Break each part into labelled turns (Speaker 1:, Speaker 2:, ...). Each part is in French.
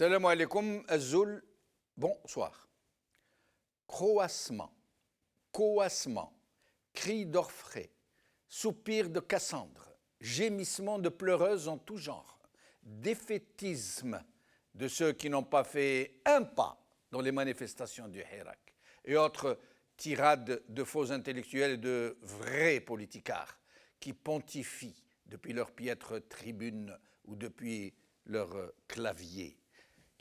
Speaker 1: Salam alaikum, Azul, bonsoir. Croassement, coassement, cris d'orfraie, soupirs de Cassandre, gémissements de pleureuses en tout genre, défaitisme de ceux qui n'ont pas fait un pas dans les manifestations du Hirak et autres tirades de faux intellectuels et de vrais politicards qui pontifient depuis leur piètre tribune ou depuis leur clavier,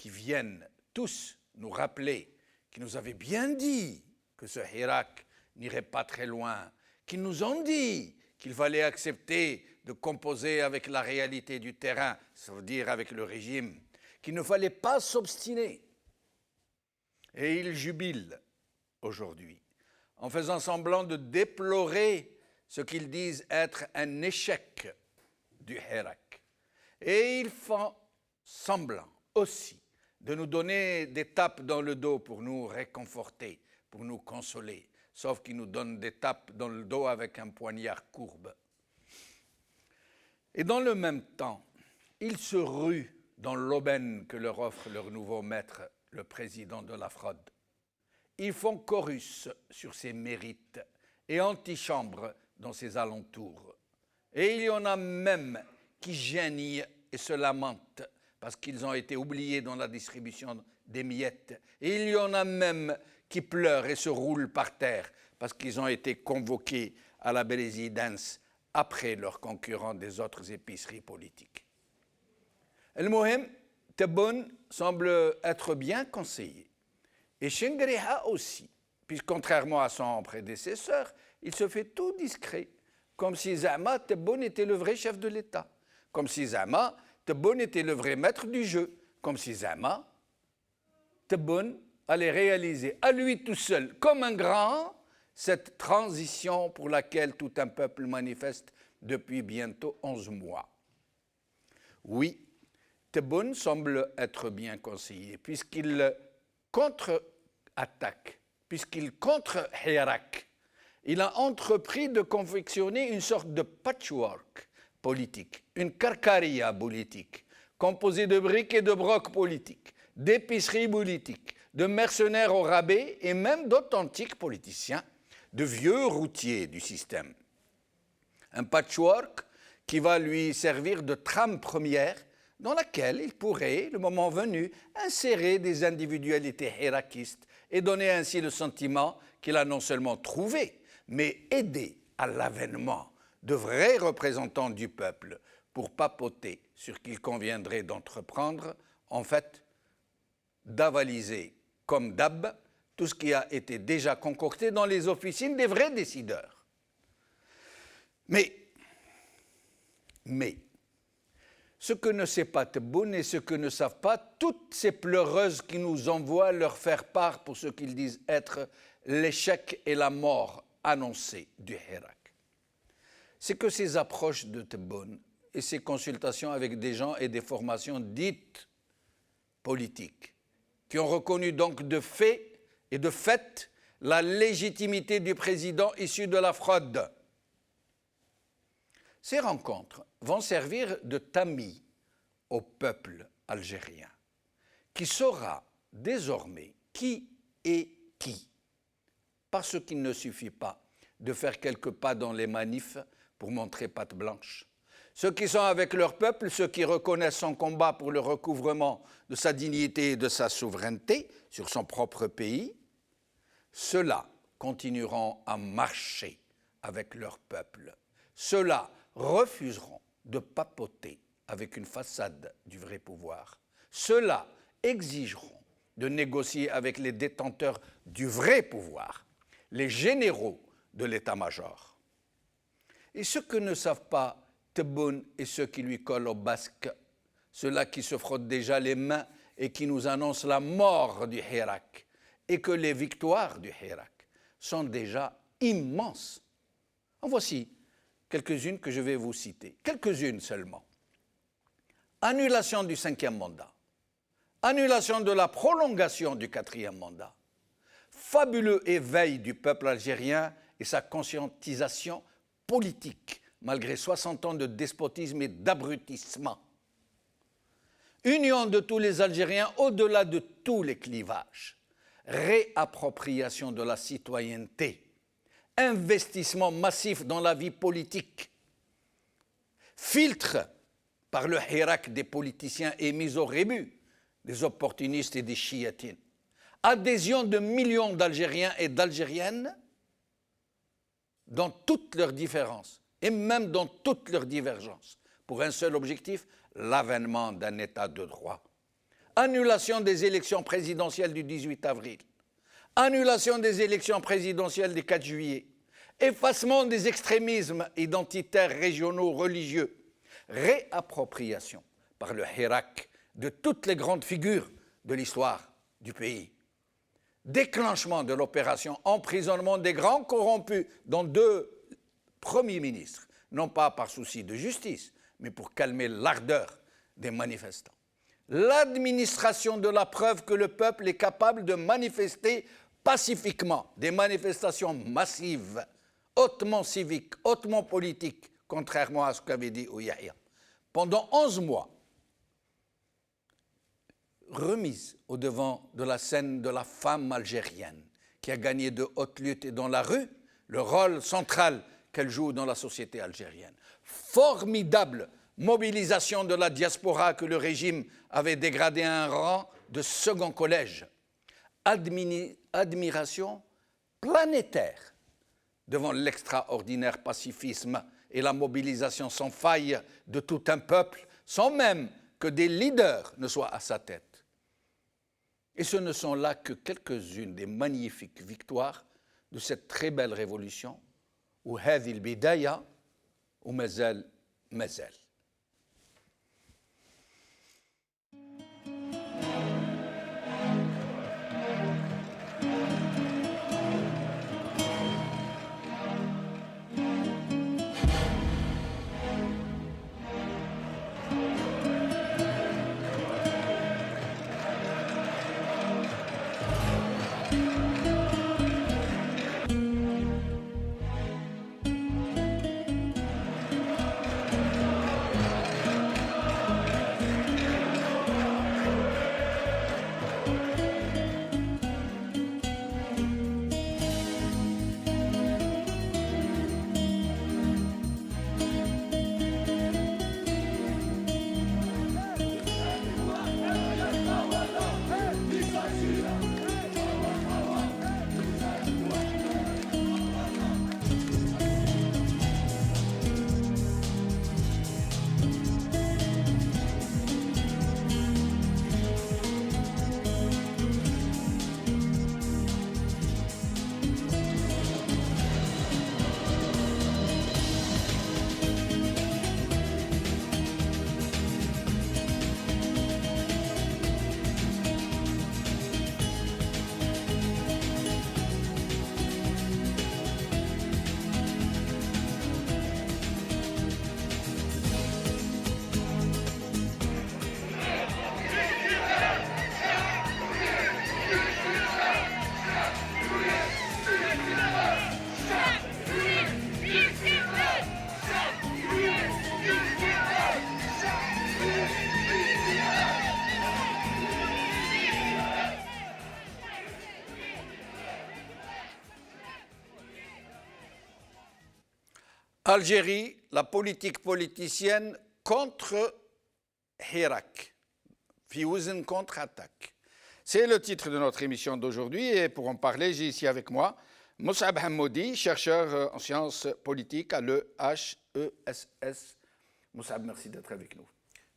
Speaker 1: qui viennent tous nous rappeler qu'ils nous avaient bien dit que ce Hirak n'irait pas très loin, qu'ils nous ont dit qu'il fallait accepter de composer avec la réalité du terrain, ça veut dire avec le régime, qu'il ne fallait pas s'obstiner. Et ils jubilent aujourd'hui en faisant semblant de déplorer ce qu'ils disent être un échec du Hirak. Et ils font semblant aussi de nous donner des tapes dans le dos pour nous réconforter, pour nous consoler, sauf qu'ils nous donnent des tapes dans le dos avec un poignard courbe. Et dans le même temps, ils se ruent dans l'aubaine que leur offre leur nouveau maître, le président de la fraude. Ils font chorus sur ses mérites et antichambre dans ses alentours. Et il y en a même qui geignent et se lamentent parce qu'ils ont été oubliés dans la distribution des miettes. Et il y en a même qui pleurent et se roulent par terre parce qu'ils ont été convoqués à la présidence après leurs concurrents des autres épiceries politiques. El Mohem, Tebboune semble être bien conseillé. Et Chengriha aussi, puisque contrairement à son prédécesseur, il se fait tout discret, comme si Zama Tebboune était le vrai chef de l'État, comme si Zama Tebboune était le vrai maître du jeu, comme si Zama Tebboune allait réaliser à lui tout seul, comme un grand, cette transition pour laquelle tout un peuple manifeste depuis bientôt 11 mois. Oui, Tebboune semble être bien conseillé, puisqu'il contre-attaque, puisqu'il contre-Hirak. Il a entrepris de confectionner une sorte de patchwork politique, une carcaria politique, composée de briques et de brocs politiques, d'épiceries politiques, de mercenaires au rabais et même d'authentiques politiciens, de vieux routiers du système. Un patchwork qui va lui servir de trame première dans laquelle il pourrait, le moment venu, insérer des individualités hirakistes et donner ainsi le sentiment qu'il a non seulement trouvé, mais aidé à l'avènement de vrais représentants du peuple pour papoter sur qu'il conviendrait d'entreprendre, en fait, d'avaliser comme d'hab tout ce qui a été déjà concocté dans les officines des vrais décideurs. Mais, ce que ne sait pas Tebboune et ce que ne savent pas toutes ces pleureuses qui nous envoient leur faire part pour ce qu'ils disent être l'échec et la mort annoncés du Hirak, c'est que ces approches de Tebboune et ces consultations avec des gens et des formations dites politiques, qui ont reconnu donc de fait et de fait la légitimité du président issu de la fraude. Ces rencontres vont servir de tamis au peuple algérien, qui saura désormais qui est qui, parce qu'il ne suffit pas de faire quelques pas dans les manifs pour montrer patte blanche. Ceux qui sont avec leur peuple, ceux qui reconnaissent son combat pour le recouvrement de sa dignité et de sa souveraineté sur son propre pays, ceux-là continueront à marcher avec leur peuple. Ceux-là refuseront de papoter avec une façade du vrai pouvoir. Ceux-là exigeront de négocier avec les détenteurs du vrai pouvoir, les généraux de l'état-major. Et ceux que ne savent pas Tebboune et ceux qui lui collent au basque, ceux-là qui se frottent déjà les mains et qui nous annoncent la mort du Hirak et que les victoires du Hirak sont déjà immenses. En voici quelques-unes que je vais vous citer, quelques-unes seulement. Annulation du 5e mandat, annulation de la prolongation du 4e mandat, fabuleux éveil du peuple algérien et sa conscientisation politique, malgré 60 ans de despotisme et d'abrutissement. union de tous les Algériens au-delà de tous les clivages, réappropriation de la citoyenneté, investissement massif dans la vie politique, filtre par le hirak des politiciens et mise au rébut des opportunistes et des chiatines, adhésion de millions d'Algériens et d'Algériennes dans toutes leurs différences et même dans toutes leurs divergences, pour un seul objectif, l'avènement d'un État de droit. Annulation des élections présidentielles du 18 avril, annulation des élections présidentielles du 4 juillet, effacement des extrémismes identitaires régionaux religieux, réappropriation par le hirak de toutes les grandes figures de l'histoire du pays, déclenchement de l'opération emprisonnement des grands corrompus, dont 2 premiers ministres, non pas par souci de justice, mais pour calmer l'ardeur des manifestants. L'administration de la preuve que le peuple est capable de manifester pacifiquement, des manifestations massives, hautement civiques, hautement politiques, contrairement à ce qu'avait dit Ouyahia. Pendant 11 mois, remise au devant de la scène de la femme algérienne, qui a gagné de haute lutte et dans la rue le rôle central qu'elle joue dans la société algérienne. Formidable mobilisation de la diaspora que le régime avait dégradé à un rang de second collège. Admiration planétaire devant l'extraordinaire pacifisme et la mobilisation sans faille de tout un peuple, sans même que des leaders ne soient à sa tête. Et ce ne sont là que quelques-unes des magnifiques victoires de cette très belle révolution, où هذه البداية ومازال مازال. Algérie, la politique politicienne contre Hirak, Fiouzn contre-attaque. C'est le titre de notre émission d'aujourd'hui et pour en parler, j'ai ici avec moi Moussab Hammoudi, chercheur en sciences politiques à l'EHESS. Moussab, merci d'être avec nous.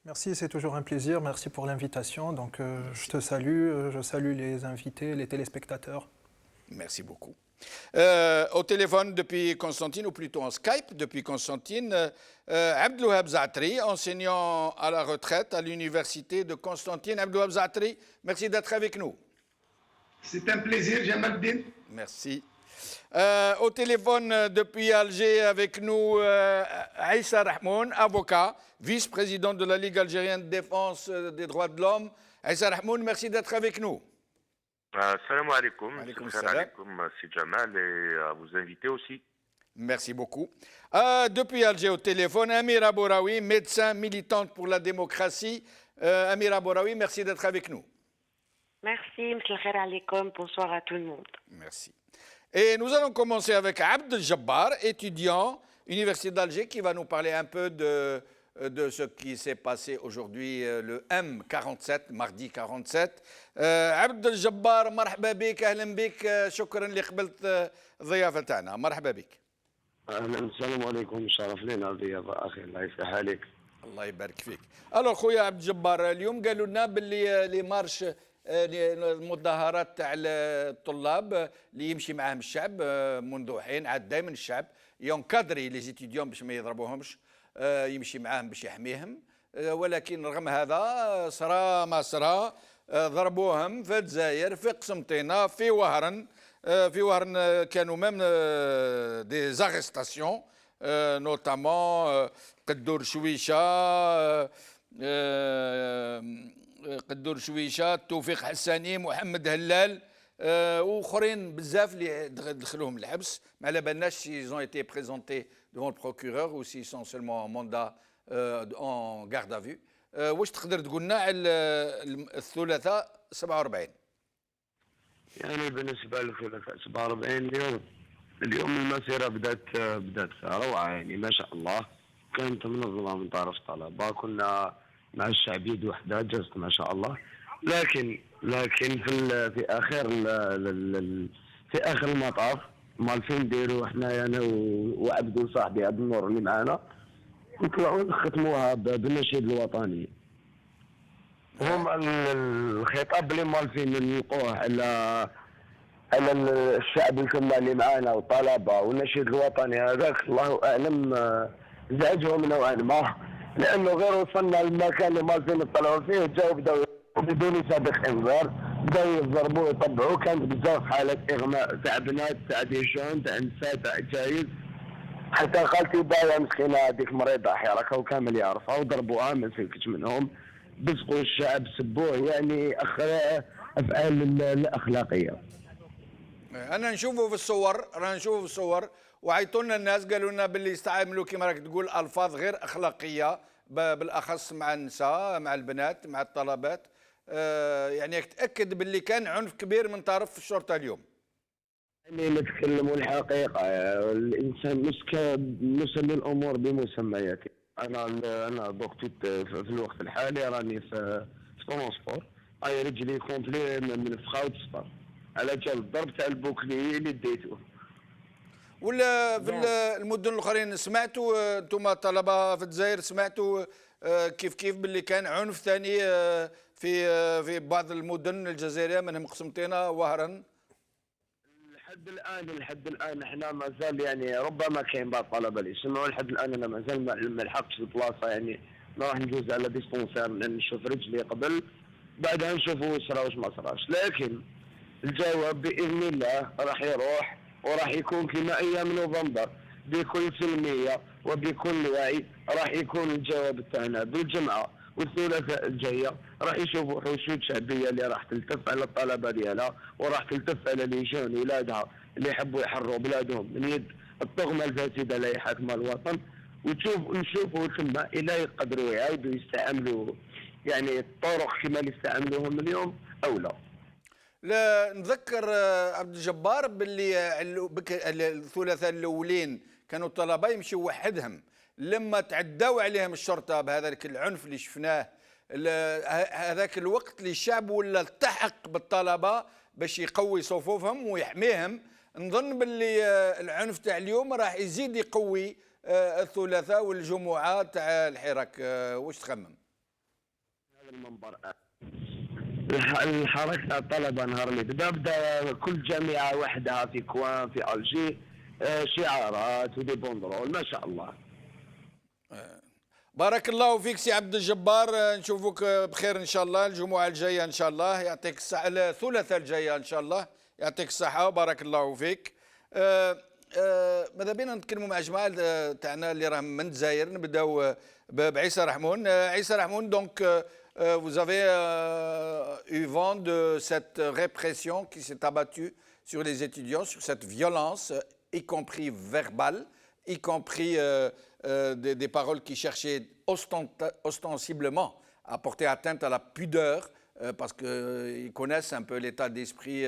Speaker 2: Merci, c'est toujours un plaisir. Merci pour l'invitation. Donc, je te salue, je salue les invités, les téléspectateurs.
Speaker 1: Merci beaucoup. Au téléphone depuis Constantine, ou plutôt en Skype depuis Constantine, Abdelouhab Zaatri, enseignant à la retraite à l'université de Constantine. Abdelouhab Zaatri, merci d'être avec nous.
Speaker 3: C'est un plaisir, Jamaldine.
Speaker 1: Merci. Au téléphone depuis Alger avec nous, Aïssa Rahmoun, avocat, vice-président de la Ligue algérienne de défense des droits de l'homme. Aïssa Rahmoun, merci d'être avec nous.
Speaker 4: Salam alaikum, c'est Jamal et à vous inviter aussi.
Speaker 1: Merci beaucoup. Depuis Alger au téléphone, Amira Bouraoui, médecin militante pour la démocratie, Amira Bouraoui, merci d'être avec nous.
Speaker 5: Merci, monsieur khair alaikum, bonsoir à tout le monde.
Speaker 1: Merci. Et nous allons commencer avec Abdel Jabbar, étudiant, Université d'Alger, qui va nous parler un peu de ce qui s'est passé aujourd'hui, le M47, mardi 47. Abdel Jabbar, مرحبا بك, أهلا بك, شكرا اللي قبلت ضيافتنا. مرحبا بك.
Speaker 6: اهلا السلام عليكم، شرف لنا الضيافه اخي، الله يفتح عليك.
Speaker 1: الله يبارك فيك. الو خويا عبد الجبار، اليوم قالوا لنا باللي لي مارش المظاهرات تاع الطلاب اللي يمشي معاهم الشعب منذ حين، عاد دائما الشعب ينكادري لي زيتيديون باش ما يضربوهمش، يمشي معاهم باش يحميهم، ولكن رغم هذا صرا ما صرا، ضربوهم في الجزائر، في قسنطينه، في وهران. في وهران كانوا ميم دي زاريستاسيون، نوتامون قدور شويشه، توفيق حساني، محمد هلال، واخرين بزاف اللي دخلوهم الحبس. ما على بالناش s'ils ont été présentés devant le procureur ou s'ils sont seulement en mandat en garde à vue. واش تقدر تقول لنا على الثلاثاء 47؟
Speaker 6: يعني بالنسبه للثلاثاء 47 اليوم المسيره بدات روعه، يعني ما شاء الله، كانت منظمه من طرف الطلبه، كنا مع الشعب يد وحده، جزت ما شاء الله. لكن في اخر المطاف مال فين نديروا حنايا انا وعبدو صاحبي عبد النور اللي معانا، نطلعوا نختموها بالنشيد الوطني. هم الخطاب اللي مالفين نلقوه على الشعب الكل اللي معانا والطلبه والنشيد الوطني هذاك، الله اعلم زعجهم نوعا ما، لانه غير وصلنا للمكان اللي مالفين يطلعوا فيه جاوا بداوا بدون سابق انذار، بداوا يضربوا ويطبعوا. كانت بزاف حالات اغماء تاع بنات، تاع ديجون، تاع نساء، تاع عجايز، حتى خالتي بايا مسكينه هذيك مريضه حيركها وكامل يعرفها، وضربوها ما نسلكش منهم، بزقوا الشعب، سبوه، يعني افعال لا اخلاقيه.
Speaker 1: انا نشوفه في الصور، وعيطوا لنا الناس قالوا لنا باللي يستعملوا كما راك تقول الفاظ غير اخلاقيه، بالاخص مع النساء، مع البنات، مع الطلبات. يعني تاكد باللي كان عنف كبير من طرف الشرطه اليوم.
Speaker 6: يعني نتكلموا الحقيقه، الانسان نسمي الامور بمسمياتها. انا وقت في الوقت الحالي راني في ترونسبور، هاي رجلي كومبلي من فخاوة الصفر على جال الضرب تاع البوكلي اللي ديتوه.
Speaker 1: ولا في المدن الاخرين سمعتوا انتم طلبه في الجزائر، سمعتوا كيف باللي كان عنف ثاني في بعض المدن الجزائريه منهم قسنطينه وهران؟
Speaker 6: لحد الان احنا مازال، يعني ربما كاين بعض الطلبه اللي يسمعوا، لحد الان انا مازال ما لحقتش البلاصه، يعني راح ندوز على ديسبونسير نشوف رجلي قبل، بعدها نشوفوا واش صرا واش ما صراش. لكن الجواب باذن الله راح يروح، وراح يكون كما ايام نوفمبر بكل سلميه وبكل وعي. راح يكون الجواب تاعنا بالجمعه والثلاثاء الجايه، راح يشوفوا حشود شعبيه اللي راح تلتف على الطلبه ديالها، وراح تلتف على ليجون ولادها اللي يحبوا يحرروا بلادهم من يد الطغمه الفاسده اللي يحاكم الوطن. ونشوفوا ثم الى يقدروا يعاودوا يستعملوا يعني الطرق كما اللي استعملوهم اليوم او لا.
Speaker 1: لا نذكر عبد الجبار باللي الثلاثاء الاولين كانوا الطلبه يمشوا وحدهم، لما تعداو عليهم الشرطه بهذاك العنف اللي شفناه هذاك الوقت اللي الشعب ولا التحق بالطلبه باش يقوي صفوفهم ويحميهم. نظن باللي العنف تاع اليوم راح يزيد يقوي الثلاثاء والجمعه تاع الحراك. واش تخمم؟
Speaker 6: هذا المنبر الحركه تاع الطلبه نهار اللي بدا كل جامعه وحدها في كوان في الجي شعارات ودي بوندرول ما شاء الله.
Speaker 1: بارك الله فيك سي عبد الجبار، نشوفك بخير ان شاء الله الجمعه الجايه ان شاء الله، يعطيك الصحه، الثلاثاء الجايه ان شاء الله، يعطيك الصحه وبارك الله فيك. ماذا بينا نتكلموا مع جماعه تاعنا اللي راهم من الجزائر. نبداو بعيسى رحمون. عيسى رحمون، donc vous avez eu vent de cette répression qui s'est abattue sur les étudiants, sur cette violence, y compris verbale, y compris des paroles qui cherchaient ostensiblement à porter atteinte à la pudeur, parce qu'ils connaissent un peu l'état d'esprit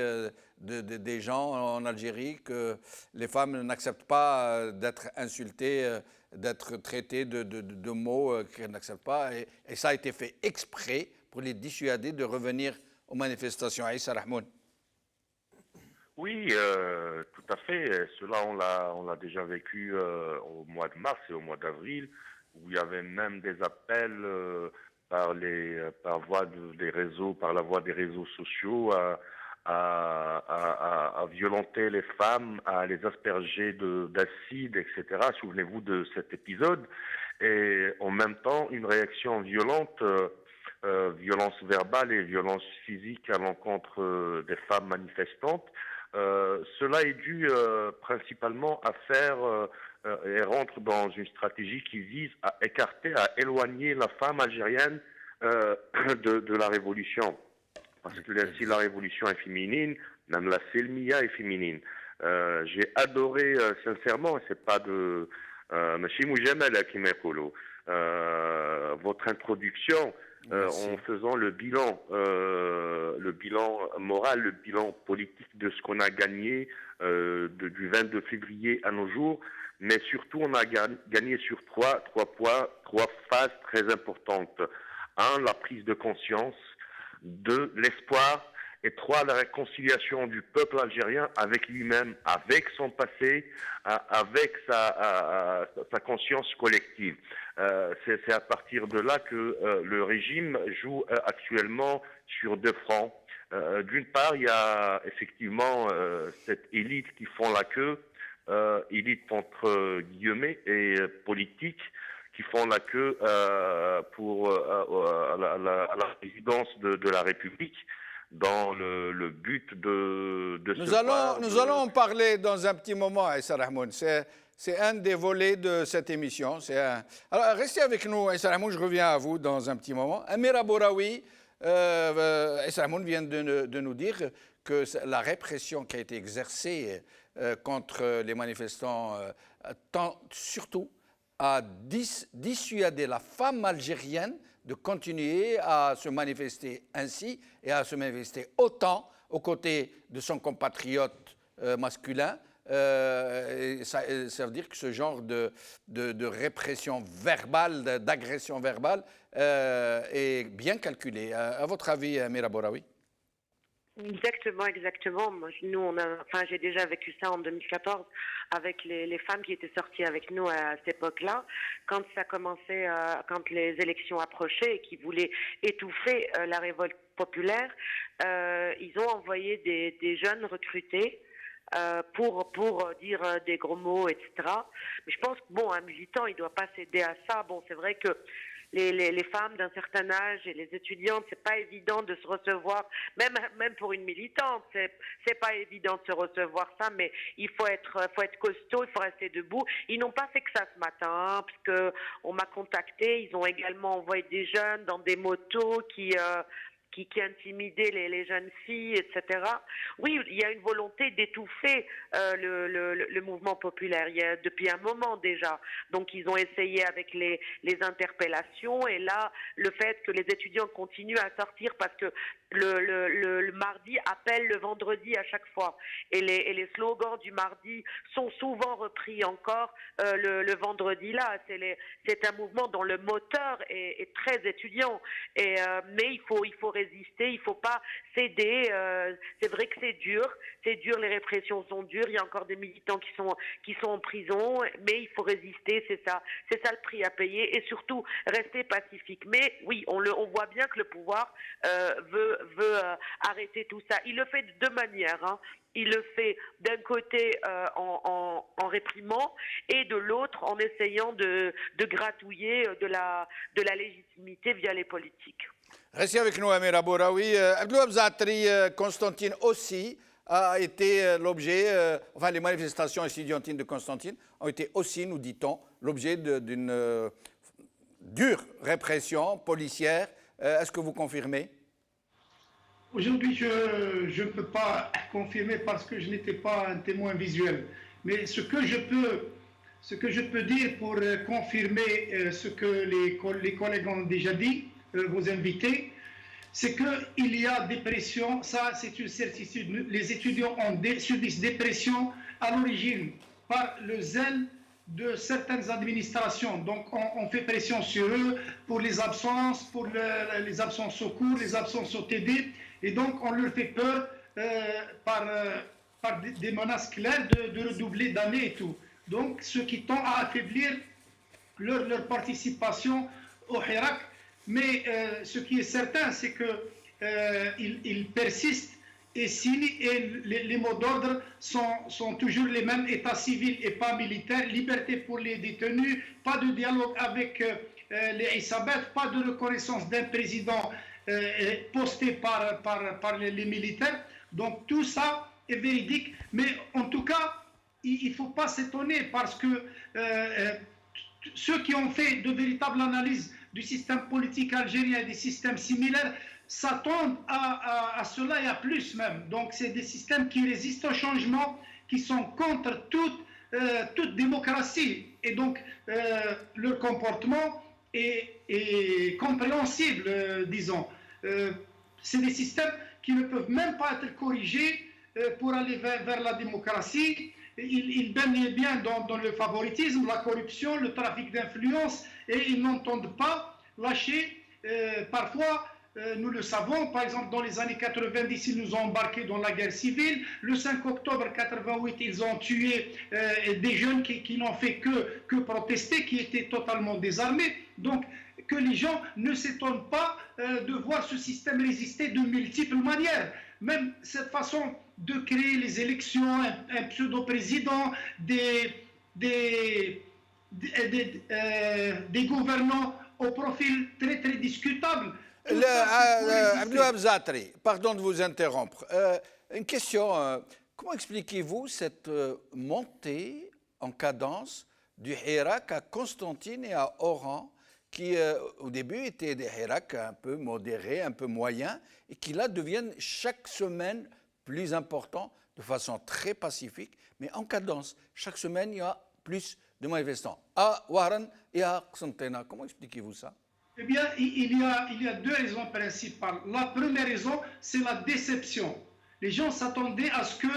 Speaker 1: des gens en Algérie, que les femmes n'acceptent pas d'être insultées, d'être traitées de mots qu'elles n'acceptent pas. Et ça a été fait exprès pour les dissuader de revenir aux manifestations. Aïssa Rahmoun.
Speaker 4: Oui, tout à fait. Cela, on l'a déjà vécu au mois de mars et au mois d'avril, où il y avait même des appels par la voie des réseaux sociaux à violenter les femmes, à les asperger d'acide, etc. Souvenez-vous de cet épisode. Et en même temps, une réaction violente, violence verbale et violence physique à l'encontre des femmes manifestantes. Cela est dû principalement à faire et rentre dans une stratégie qui vise à écarter, à éloigner la femme algérienne de la révolution. Parce que si la révolution est féminine, même la Selmiya est féminine. J'ai adoré sincèrement, c'est pas de votre introduction en faisant le bilan moral, le bilan politique de ce qu'on a gagné du 22 février à nos jours, mais surtout on a gagné sur trois phases très importantes. 1, la prise de conscience. 2, l'espoir. Et 3, la réconciliation du peuple algérien avec lui-même, avec son passé, avec sa conscience collective. C'est à partir de là que le régime joue actuellement sur 2 fronts. D'une part, il y a effectivement cette élite qui font la queue, élite entre guillemets et politique, qui font la queue pour à la présidence de la République, dans le but de
Speaker 1: nous allons en parler dans un petit moment, Aïssa Rahmoun. C'est un des volets de cette émission. Alors, restez avec nous, Aïssa Rahmoun, je reviens à vous dans un petit moment. Amira Bouraoui, Aïssa Rahmoun vient de nous dire que la répression qui a été exercée contre les manifestants tend surtout à dissuader la femme algérienne de continuer à se manifester ainsi et à se manifester autant aux côtés de son compatriote masculin. Ça veut dire que ce genre de répression verbale, d'agression verbale est bien calculé. À votre avis, Amira Bouraoui?
Speaker 5: Exactement. Nous, j'ai déjà vécu ça en 2014 avec les femmes qui étaient sorties avec nous à cette époque-là, quand ça commençait, quand les élections approchaient et qui voulaient étouffer la révolte populaire, ils ont envoyé des jeunes recrutés pour dire des gros mots, etc. Mais je pense que un militant, il doit pas céder à ça. C'est vrai que les femmes d'un certain âge et les étudiantes, c'est pas évident de se recevoir, même pour une militante, c'est pas évident de se recevoir ça, mais il faut être costaud, il faut rester debout. Ils n'ont pas fait que ça ce matin, parce que on m'a contacté, ils ont également envoyé des jeunes dans des motos qui intimidaient les jeunes filles, etc. Oui, il y a une volonté d'étouffer le mouvement populaire. Il y a depuis un moment déjà. Donc ils ont essayé avec les interpellations, et là le fait que les étudiants continuent à sortir parce que le mardi appelle le vendredi à chaque fois, et les slogans du mardi sont souvent repris encore le vendredi là. C'est un mouvement dont le moteur est très étudiant, mais il faut résister, il faut pas céder. C'est vrai que c'est dur, les répressions sont dures, il y a encore des militants qui sont en prison, mais il faut résister, c'est ça le prix à payer, et surtout rester pacifique. Mais oui, on voit bien que le pouvoir veut arrêter tout ça. Il le fait de 2 manières, hein. Il le fait d'un côté en réprimant, et de l'autre en essayant de gratouiller de la légitimité via les politiques.
Speaker 1: Restez avec nous, Amira Bouraoui. Abdouab Zatri, Constantine aussi a été l'objet, les manifestations estudiantines de Constantine ont été aussi, nous dit-on, l'objet d'une dure répression policière. Est-ce que vous confirmez?
Speaker 3: Aujourd'hui, je ne peux pas confirmer parce que je n'étais pas un témoin visuel. Mais ce que je peux dire pour confirmer ce que les collègues ont déjà dit, vos invités, c'est qu'il y a des pressions, ça c'est une certitude. Les étudiants subissent des pressions à l'origine par le zèle de certaines administrations. Donc on fait pression sur eux pour les absences, les absences au cours, les absences au TD, et donc on leur fait peur par des menaces claires de redoubler d'années et tout. Donc ce qui tend à affaiblir leur participation au Hirak. Mais ce qui est certain, c'est qu'ils persistent et signent, et les mots d'ordre sont toujours les mêmes: état civil et pas militaire, liberté pour les détenus, pas de dialogue avec les Issabet, pas de reconnaissance d'un président posté par les militaires. Donc tout ça est véridique, mais en tout cas, il ne faut pas s'étonner, parce que ceux qui ont fait de véritables analyses du système politique algérien et des systèmes similaires s'attendent à cela et à plus même. Donc c'est des systèmes qui résistent au changement, qui sont contre toute démocratie. Et donc leur comportement est compréhensible, disons. C'est des systèmes qui ne peuvent même pas être corrigés pour aller vers la démocratie. Ils baignent bien dans le favoritisme, la corruption, le trafic d'influence, et ils n'entendent pas lâcher. Parfois, nous le savons, par exemple dans les années 90, ils nous ont embarqués dans la guerre civile. Le 5 octobre 88, ils ont tué des jeunes qui n'ont fait que protester, qui étaient totalement désarmés. Donc que les gens ne s'étonnent pas de voir ce système résister de multiples manières. Même cette façon de créer les élections, un pseudo-président, des gouvernants au profil très très discutable.
Speaker 1: Abdelwahab Zatri, pardon de vous interrompre. Une question, comment expliquez-vous cette montée en cadence du Hirak à Constantine et à Oran, qui au début étaient des Hirak un peu modérés, un peu moyens, et qui là deviennent chaque semaine plus importants de façon très pacifique, mais en cadence. Chaque semaine, il y a plus de manifestants. À Wahran et à Constantine, comment expliquez-vous ça?
Speaker 3: Eh bien, il y a deux raisons principales. La première raison, c'est la déception. Les gens s'attendaient à ce que,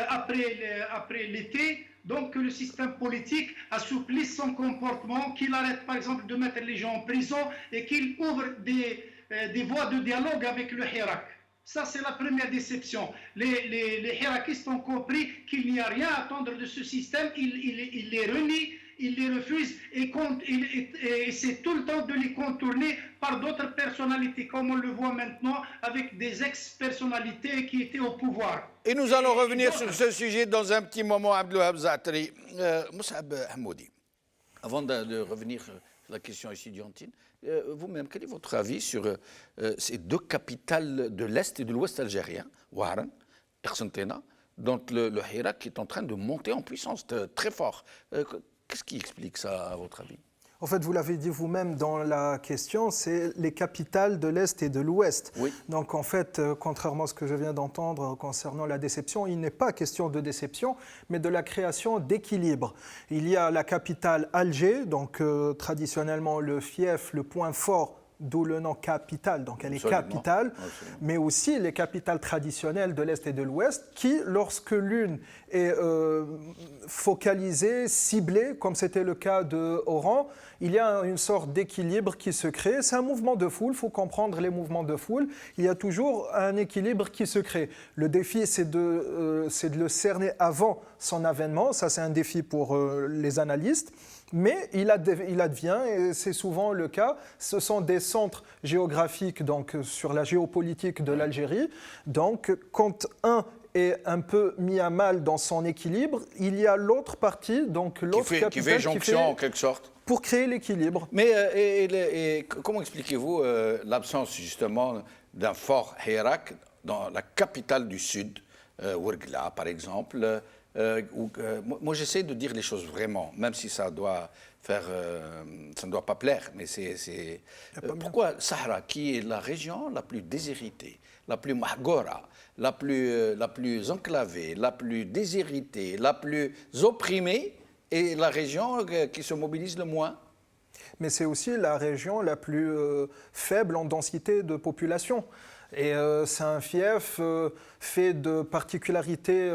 Speaker 3: après l'été, donc que le système politique assouplisse son comportement, qu'il arrête par exemple de mettre les gens en prison et qu'il ouvre des voies de dialogue avec le Hirak. Ça, c'est la première déception. Les Hirakistes ont compris qu'il n'y a rien à attendre de ce système. Ils les renient, ils les refusent et essaient tout le temps de les contourner par d'autres personnalités, comme on le voit maintenant avec des ex-personnalités qui étaient au pouvoir.
Speaker 1: Et nous allons revenir sur ce sujet dans un petit moment, Abdelwahab Zatri. Moussab Hamoudi, avant de revenir sur la question étudiantine, vous-même, quel est votre avis sur ces deux capitales de l'Est et de l'Ouest algérien, Wahran et Constantine, dont le Hirak est en train de monter en puissance très fort? Qu'est-ce qui explique ça, à votre avis?
Speaker 2: En fait, vous l'avez dit vous-même dans la question, c'est les capitales de l'Est et de l'Ouest.
Speaker 1: Oui.
Speaker 2: Donc en fait, contrairement à ce que je viens d'entendre concernant la déception, il n'est pas question de déception, mais de la création d'équilibre. Il y a la capitale Alger, donc traditionnellement le fief, le point fort, d'où le nom capitale, donc elle est capitale, mais aussi les capitales traditionnelles de l'Est et de l'Ouest qui, lorsque l'une est focalisée, ciblée, comme c'était le cas de Oran, il y a une sorte d'équilibre qui se crée. C'est un mouvement de foule, il faut comprendre les mouvements de foule. Il y a toujours un équilibre qui se crée. Le défi, c'est de le cerner avant son avènement. Ça, c'est un défi pour les analystes. Mais il advient, et c'est souvent le cas, ce sont des centres géographiques donc, sur la géopolitique de l'Algérie. Donc, quand un est un peu mis à mal dans son équilibre, il y a l'autre partie, donc l'autre capitale
Speaker 1: qui fait jonction en quelque sorte.
Speaker 2: Pour créer l'équilibre.
Speaker 1: Mais et comment expliquez-vous l'absence justement d'un fort Hirak dans la capitale du Sud, Ouargla par exemple? Moi, j'essaie de dire les choses vraiment, même si ça doit ça ne doit pas plaire, mais c'est pourquoi Sahara, qui est la région la plus déshéritée, la plus mahgora, la plus enclavée, la plus déshéritée, la plus opprimée, est la région qui se mobilise le moins?
Speaker 2: mais c'est aussi la région la plus faible en densité de population. Et c'est un fief fait de particularités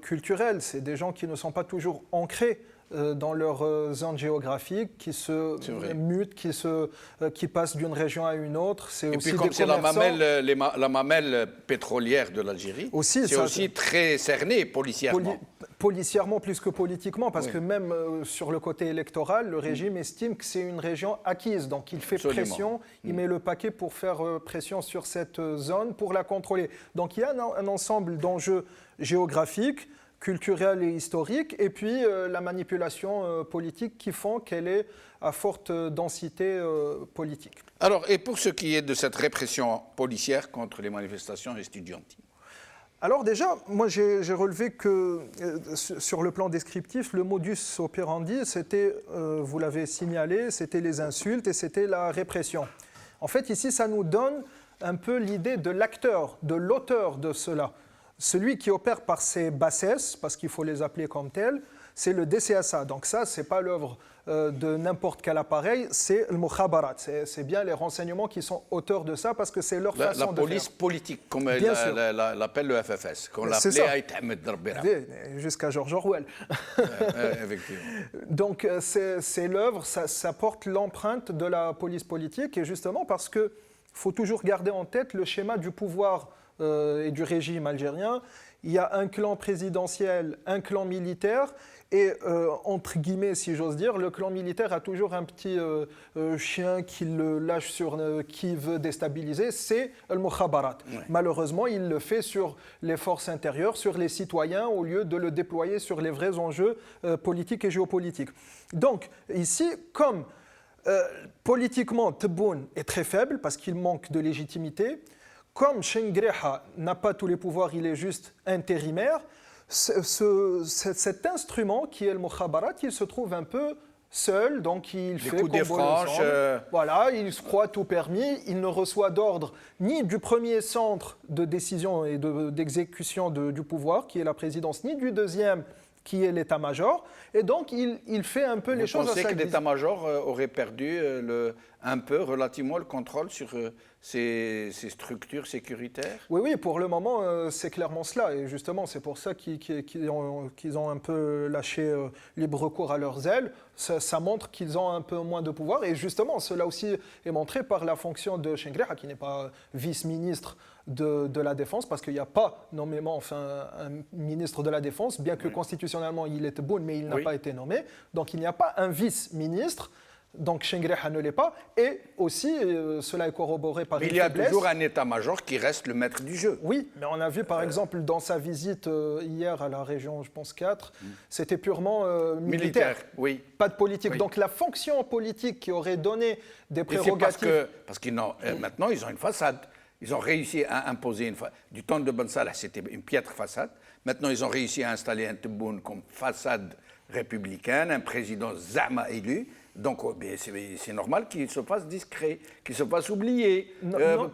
Speaker 2: culturelles. C'est des gens qui ne sont pas toujours ancrés dans leur zone géographique, qui se mutent, qui passent d'une région à une autre.
Speaker 1: Et puis comme c'est la mamelle pétrolière de l'Algérie, c'est aussi très cerné policièrement.
Speaker 2: Policièrement plus que politiquement, parce que même sur le côté électoral, le régime estime que c'est une région acquise. Donc il fait pression, il met le paquet pour faire pression sur cette zone, pour la contrôler. Donc il y a un ensemble d'enjeux géographiques, culturelle et historique, et puis la manipulation politique qui font qu'elle est à forte densité politique.
Speaker 1: Alors, et pour ce qui est de cette répression policière contre les manifestations estudiantines?
Speaker 2: Alors déjà, moi j'ai relevé que sur le plan descriptif, le modus operandi, c'était, vous l'avez signalé, c'était les insultes et c'était la répression. En fait, ici, ça nous donne un peu l'idée de l'acteur, de l'auteur de cela. Celui qui opère par ses bassesses, parce qu'il faut les appeler comme tels, c'est le DCSA. Donc ça, ce n'est pas l'œuvre de n'importe quel appareil, c'est le mukhabarat. C'est bien les renseignements qui sont auteurs de ça, parce que c'est leur façon de faire.
Speaker 1: La police politique, comme l'appelle le FFS, qu'on l'appelait Aït Ahmed Darbera.
Speaker 2: Jusqu'à George Orwell.
Speaker 1: Effectivement.
Speaker 2: Donc c'est l'œuvre, ça porte l'empreinte de la police politique, et justement parce qu'il faut toujours garder en tête le schéma du pouvoir et du régime algérien. Il y a un clan présidentiel, un clan militaire, et entre guillemets, si j'ose dire, le clan militaire a toujours un petit chien qui le lâche sur qui veut déstabiliser, c'est le mukhabarat. Ouais. Malheureusement, il le fait sur les forces intérieures, sur les citoyens, au lieu de le déployer sur les vrais enjeux politiques et géopolitiques. Donc ici, comme politiquement, Tebboune est très faible parce qu'il manque de légitimité, comme Chengreha n'a pas tous les pouvoirs, il est juste intérimaire, cet instrument qui est le mukhabarat, il se trouve un peu seul, donc il fait
Speaker 1: coups des franches.
Speaker 2: Voilà, il se croit tout permis, il ne reçoit d'ordre ni du premier centre de décision et d'exécution du pouvoir, qui est la présidence, ni du deuxième, qui est l'état-major, et donc il fait un peu les choses à sa guise.
Speaker 1: Vous pensez que l'état-major aurait perdu un peu, relativement, le contrôle sur ces structures sécuritaires?
Speaker 2: Oui, pour le moment, c'est clairement cela, et justement, c'est pour ça qu'ils ont un peu lâché libre recours à leurs ailes. Ça montre qu'ils ont un peu moins de pouvoir, et justement, cela aussi est montré par la fonction de Chengreha, qui n'est pas vice-ministre de la Défense, parce qu'il n'y a pas nommément un ministre de la Défense, bien que constitutionnellement il est bon, mais il n'a pas été nommé. Donc il n'y a pas un vice-ministre, donc Chengreha ne l'est pas, et aussi, cela est corroboré par une faiblesse.
Speaker 1: Il y a toujours un état-major qui reste le maître du jeu.
Speaker 2: Oui, mais on a vu par exemple dans sa visite hier à la région, je pense 4, c'était purement militaire.
Speaker 1: Oui.
Speaker 2: Pas de politique. Oui. Donc la fonction politique qui aurait donné des prérogatives...
Speaker 1: Parce qu'ils maintenant ils ont une façade. Ils ont réussi à imposer du temps de Ben Salah, c'était une piètre façade. Maintenant, ils ont réussi à installer un Tebboune comme façade républicaine, un président Zama élu. Donc, c'est normal qu'ils se fassent discrets, qu'ils se fassent oublier,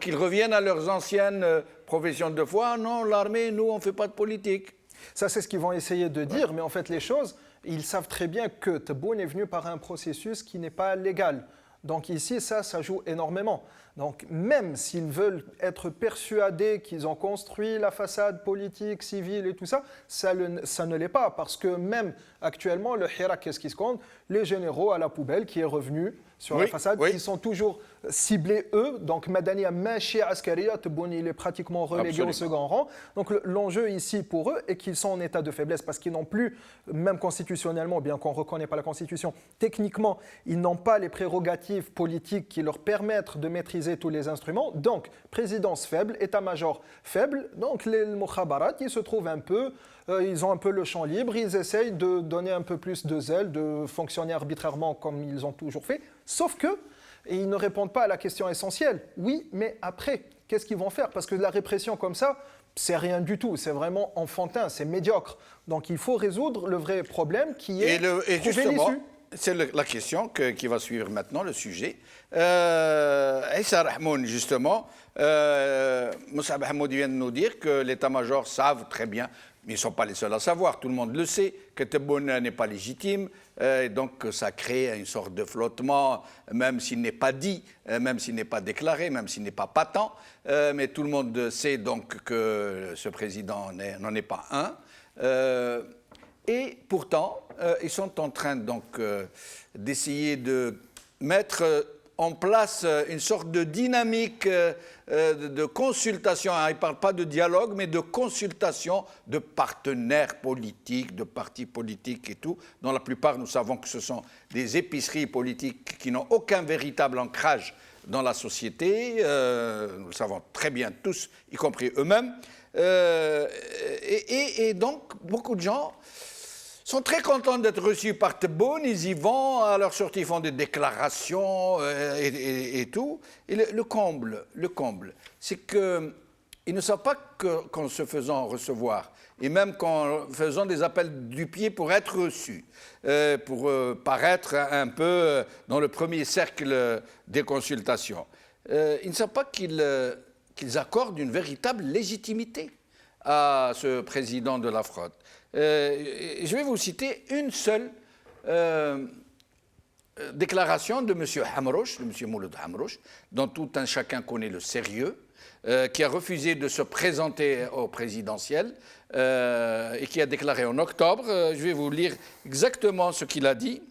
Speaker 1: qu'ils reviennent à leurs anciennes professions de foi. Non, l'armée, nous, on ne fait pas de politique.
Speaker 2: Ça, c'est ce qu'ils vont essayer de dire, mais en fait, les choses, ils savent très bien que Tebboune est venu par un processus qui n'est pas légal. Donc ici, ça joue énormément. Donc même s'ils veulent être persuadés qu'ils ont construit la façade politique, civile et tout ça, ça ne l'est pas. Parce que même actuellement, le Hirak, qu'est-ce qui se compte? Les généraux à la poubelle qui est revenu sur la façade, ils sont toujours ciblés, eux. Donc Madani a Machi Askaria, Tebboune, il est pratiquement relégué au second rang. Donc l'enjeu ici pour eux est qu'ils sont en état de faiblesse parce qu'ils n'ont plus, même constitutionnellement, bien qu'on ne reconnaît pas la Constitution, techniquement, ils n'ont pas les prérogatives politiques qui leur permettent de maîtriser tous les instruments. Donc, présidence faible, état-major faible. Donc, les mukhabarat, ils se trouvent un peu, ils ont un peu le champ libre, ils essayent de donner un peu plus de zèle, de fonctionner arbitrairement comme ils ont toujours fait. Sauf que, ils ne répondent pas à la question essentielle. Oui, mais après, qu'est-ce qu'ils vont faire? Parce que la répression comme ça, c'est rien du tout, c'est vraiment enfantin, c'est médiocre. Donc, il faut résoudre le vrai problème qui est trouver l'issue.
Speaker 1: C'est la question qui va suivre maintenant, le sujet. Issa Rahmoun, justement, Moussa Hamoud vient de nous dire que l'état-major savent très bien Mais ils ne sont pas les seuls à savoir, tout le monde le sait, que Tebboune n'est pas légitime, et donc ça crée une sorte de flottement, même s'il n'est pas dit, même s'il n'est pas déclaré, même s'il n'est pas patent, mais tout le monde sait donc que ce président n'en est pas un. Et pourtant, ils sont en train donc d'essayer de mettre en place une sorte de dynamique de consultation. Il ne parle pas de dialogue, mais de consultation de partenaires politiques, de partis politiques et tout, dont la plupart, nous savons que ce sont des épiceries politiques qui n'ont aucun véritable ancrage dans la société. Nous le savons très bien tous, y compris eux-mêmes. Et donc, beaucoup de gens sont très contents d'être reçus par Tebboune, ils y vont, à leur sortie ils font des déclarations et tout. Et le comble, c'est qu'ils ne savent pas qu'en se faisant recevoir, et même qu'en faisant des appels du pied pour être reçus, pour paraître un peu dans le premier cercle des consultations, ils ne savent pas qu'ils accordent une véritable légitimité à ce président de la fraude. Je vais vous citer une seule déclaration de M. Hamrouche, de M. Mouloud Hamrouche, dont tout un chacun connaît le sérieux, qui a refusé de se présenter au présidentiel et qui a déclaré en octobre. Je vais vous lire exactement ce qu'il a dit.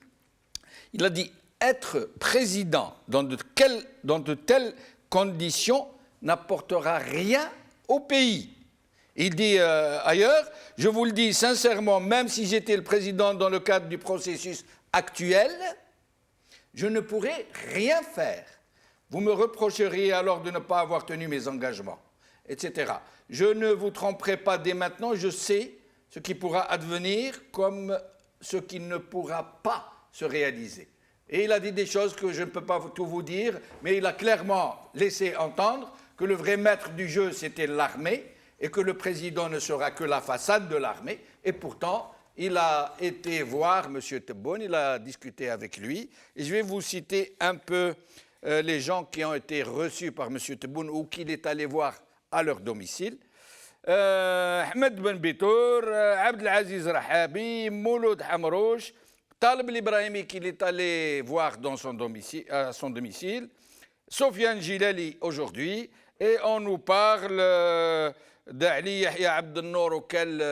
Speaker 1: Il a dit « Être président dans de telles conditions n'apportera rien au pays ». Il dit ailleurs, je vous le dis sincèrement, même si j'étais le président dans le cadre du processus actuel, je ne pourrais rien faire. Vous me reprocheriez alors de ne pas avoir tenu mes engagements, etc. Je ne vous tromperai pas dès maintenant, je sais ce qui pourra advenir comme ce qui ne pourra pas se réaliser. Et il a dit des choses que je ne peux pas tout vous dire, mais il a clairement laissé entendre que le vrai maître du jeu, c'était l'armée, et que le président ne sera que la façade de l'armée. Et pourtant, il a été voir M. Tebboune, il a discuté avec lui. Et je vais vous citer un peu les gens qui ont été reçus par M. Tebboune ou qu'il est allé voir à leur domicile. Ahmed Ben Bitour, Abdelaziz Rahabi, Mouloud Hamrouche, Talib Ibrahimi qu'il est allé voir dans à son domicile, Sofiane Gilali aujourd'hui, et on nous parle d'Ali Yahya Abdelnour auquel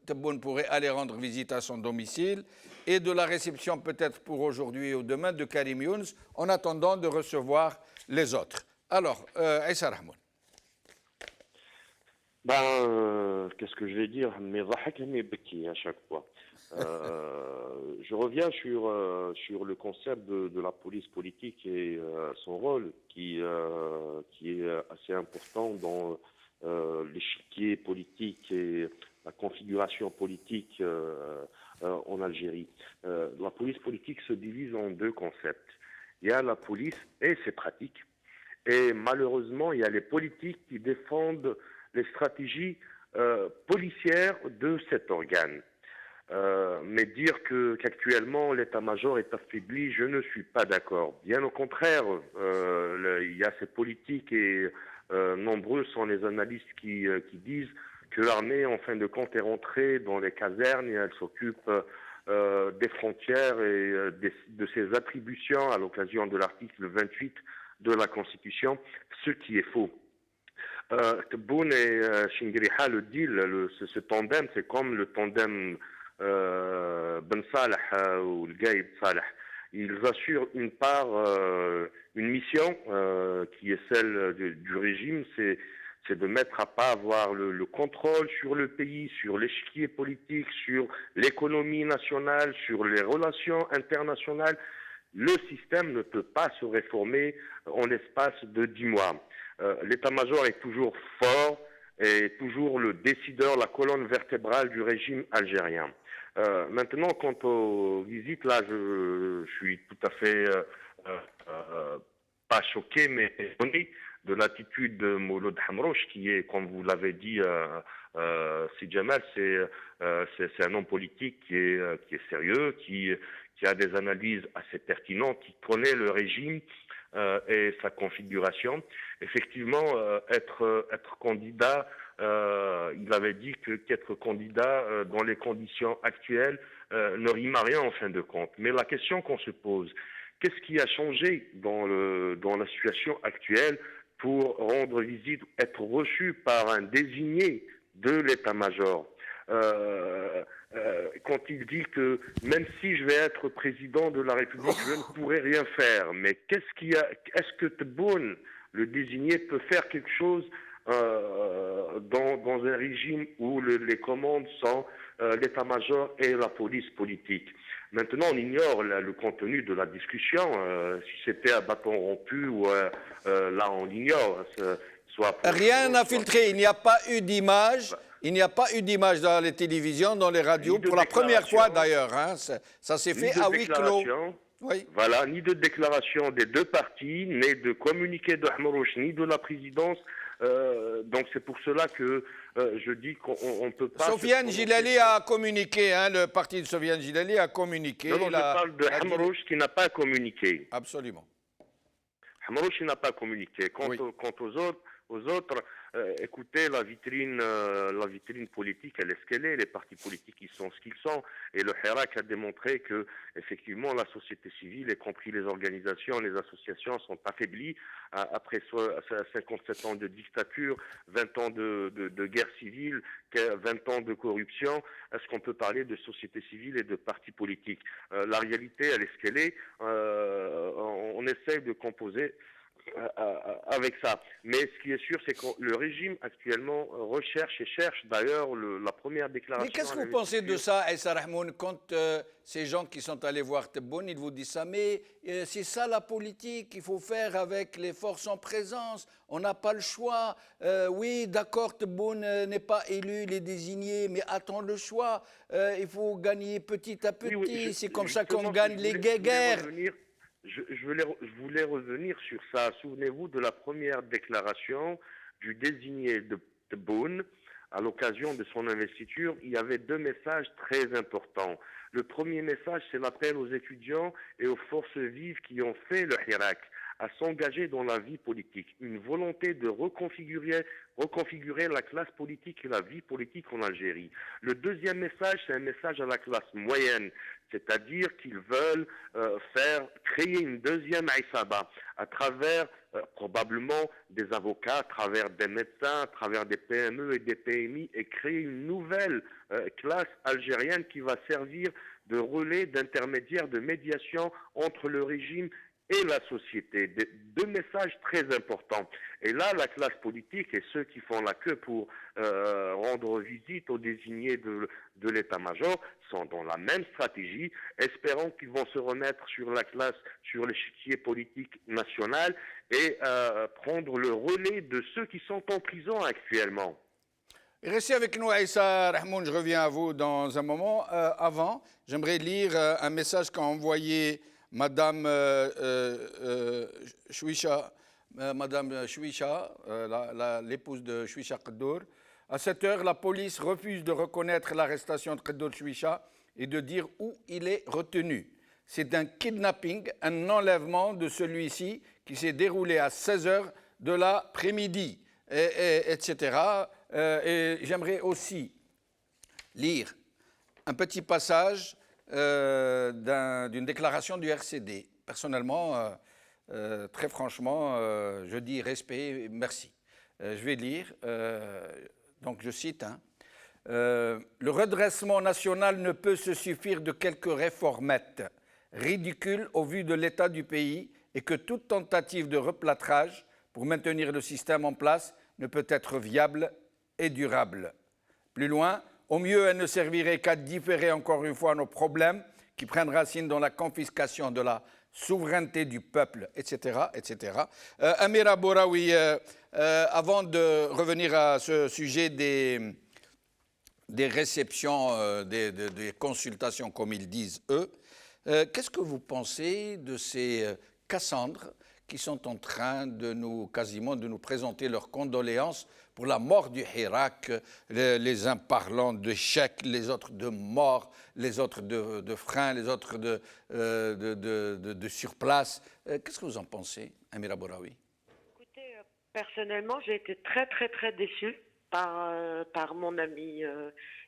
Speaker 1: Tebboune pourrait aller rendre visite à son domicile et de la réception peut-être pour aujourd'hui ou demain de Karim Younes en attendant de recevoir les autres. Alors, Issa Rahmoun.
Speaker 4: Qu'est-ce que je vais dire? Mais à chaque fois. Je reviens sur le concept de la police politique et son rôle qui est assez important dans l'échiquier politique et la configuration politique en Algérie. La police politique se divise en deux concepts. Il y a la police et ses pratiques, et malheureusement, il y a les politiques qui défendent les stratégies policières de cet organe. Mais dire qu'actuellement l'état-major est affaibli, je ne suis pas d'accord. Bien au contraire, il y a ces politiques et nombreux sont les analystes qui disent que l'armée, en fin de compte, est rentrée dans les casernes et elle s'occupe des frontières et de ses attributions à l'occasion de l'article 28 de la Constitution, ce qui est faux. Tebboune et Chingriha, le deal, ce tandem, c'est comme le tandem Ben Salah ou le Gaïb Salah. Ils assurent une part, une mission qui est celle du régime, c'est de mettre à pas avoir le contrôle sur le pays, sur l'échiquier politique, sur l'économie nationale, sur les relations internationales. Le système ne peut pas se réformer en l'espace de 10 mois. L'état-major est toujours fort et toujours le décideur, la colonne vertébrale du régime algérien. Maintenant, quant aux visites, là, je suis tout à fait pas choqué, mais étonné de l'attitude de Mouloud Hamrouche, qui est, comme vous l'avez dit, Si Jamal, c'est un homme politique qui est sérieux, qui a des analyses assez pertinentes, qui connaît le régime et sa configuration. Effectivement, être candidat il avait dit qu'être candidat dans les conditions actuelles ne rime à rien en fin de compte. Mais la question qu'on se pose, qu'est-ce qui a changé dans la situation actuelle pour rendre visite, être reçu par un désigné de l'état-major? Quand il dit que même si je vais être président de la République, je ne pourrai rien faire. Mais est-ce que Tebboune, le désigné, peut faire quelque chose dans un régime où les commandes sont l'état-major et la police politique? Maintenant, on ignore le contenu de la discussion. Si c'était à bâton rompu, ou là, on ignore.
Speaker 1: Rien n'a filtré. Il n'y a pas eu d'image. Il n'y a pas eu d'image dans les télévisions, dans les radios, pour la première fois d'ailleurs. Hein. Ça s'est fait à huis clos. Oui.
Speaker 4: Voilà, ni de déclaration des deux partis, ni de communiqué de Hamrouch, ni de la présidence. Donc c'est pour cela que je dis qu'on ne peut pas...
Speaker 1: Sofiane Gilali a communiqué, hein, le parti de Sofiane Gilali a communiqué.
Speaker 4: Non, je parle de Hamrouch qui n'a pas communiqué.
Speaker 1: Absolument.
Speaker 4: Hamrouch n'a pas communiqué. Quant aux autres, écoutez, la vitrine politique, elle est ce qu'elle est. Les partis politiques, ils sont ce qu'ils sont. Et le Hirak a démontré que, effectivement, la société civile, y compris les organisations, les associations, sont affaiblies après 57 ans de dictature, 20 ans de guerre civile, 20 ans de corruption. Est-ce qu'on peut parler de société civile et de partis politiques? La réalité, elle est ce qu'elle est. On essaye de composer avec ça. Mais ce qui est sûr, c'est que le régime actuellement recherche et cherche d'ailleurs la première déclaration.
Speaker 1: Mais qu'est-ce que vous pensez de ça, Issa Rahmoun, quand ces gens qui sont allés voir Tebboune, ils vous disent ça, mais c'est ça la politique, il faut faire avec les forces en présence, on n'a pas le choix. Oui, d'accord, Tebboune n'est pas élu, il est désigné, mais attends le choix. Il faut gagner petit à petit, oui, c'est comme ça qu'on gagne les guerres.
Speaker 4: Je voulais revenir sur ça. Souvenez-vous de la première déclaration du désigné de Tebboune à l'occasion de son investiture. Il y avait deux messages très importants. Le premier message, c'est l'appel aux étudiants et aux forces vives qui ont fait le Hirak à s'engager dans la vie politique. Une volonté de reconfigurer la classe politique et la vie politique en Algérie. Le deuxième message, c'est un message à la classe moyenne, c'est-à-dire qu'ils veulent créer une deuxième Aïsaba à travers probablement des avocats, à travers des médecins, à travers des PME et des PMI, et créer une nouvelle classe algérienne qui va servir de relais, d'intermédiaire, de médiation entre le régime et la société. Deux messages très importants. Et là, la classe politique et ceux qui font la queue pour rendre visite aux désignés de l'état-major sont dans la même stratégie, espérant qu'ils vont se remettre sur l'échiquier politique national et prendre le relais de ceux qui sont en prison actuellement.
Speaker 1: Restez avec nous, Issa Rahmoun, je reviens à vous dans un moment. Avant, j'aimerais lire un message qu'a envoyé Madame Chouicha, l'épouse de Chouicha Qaddour. À cette heure, la police refuse de reconnaître l'arrestation de Qaddour Chouicha et de dire où il est retenu. C'est un kidnapping, un enlèvement de celui-ci qui s'est déroulé à 16h de l'après-midi, etc. Et j'aimerais aussi lire un petit passage d'une déclaration du RCD. Personnellement, très franchement, je dis respect et merci. Je vais lire, donc je cite, hein, le redressement national ne peut se suffire de quelques réformettes ridicules au vu de l'état du pays et que toute tentative de replâtrage pour maintenir le système en place ne peut être viable et durable. Plus loin, au mieux, elle ne servirait qu'à différer encore une fois nos problèmes qui prennent racine dans la confiscation de la souveraineté du peuple, etc. etc. Amira Bouraoui, avant de revenir à ce sujet des réceptions, des consultations, comme ils disent eux, qu'est-ce que vous pensez de ces Cassandres qui sont en train quasiment de nous présenter leurs condoléances pour la mort du Hirak, les uns parlant de chèques, les autres de mort, les autres de freins, les autres de surplace. Qu'est-ce que vous en pensez, Amira Bouraoui?
Speaker 5: Écoutez, personnellement, j'ai été très, très, très déçue par mon ami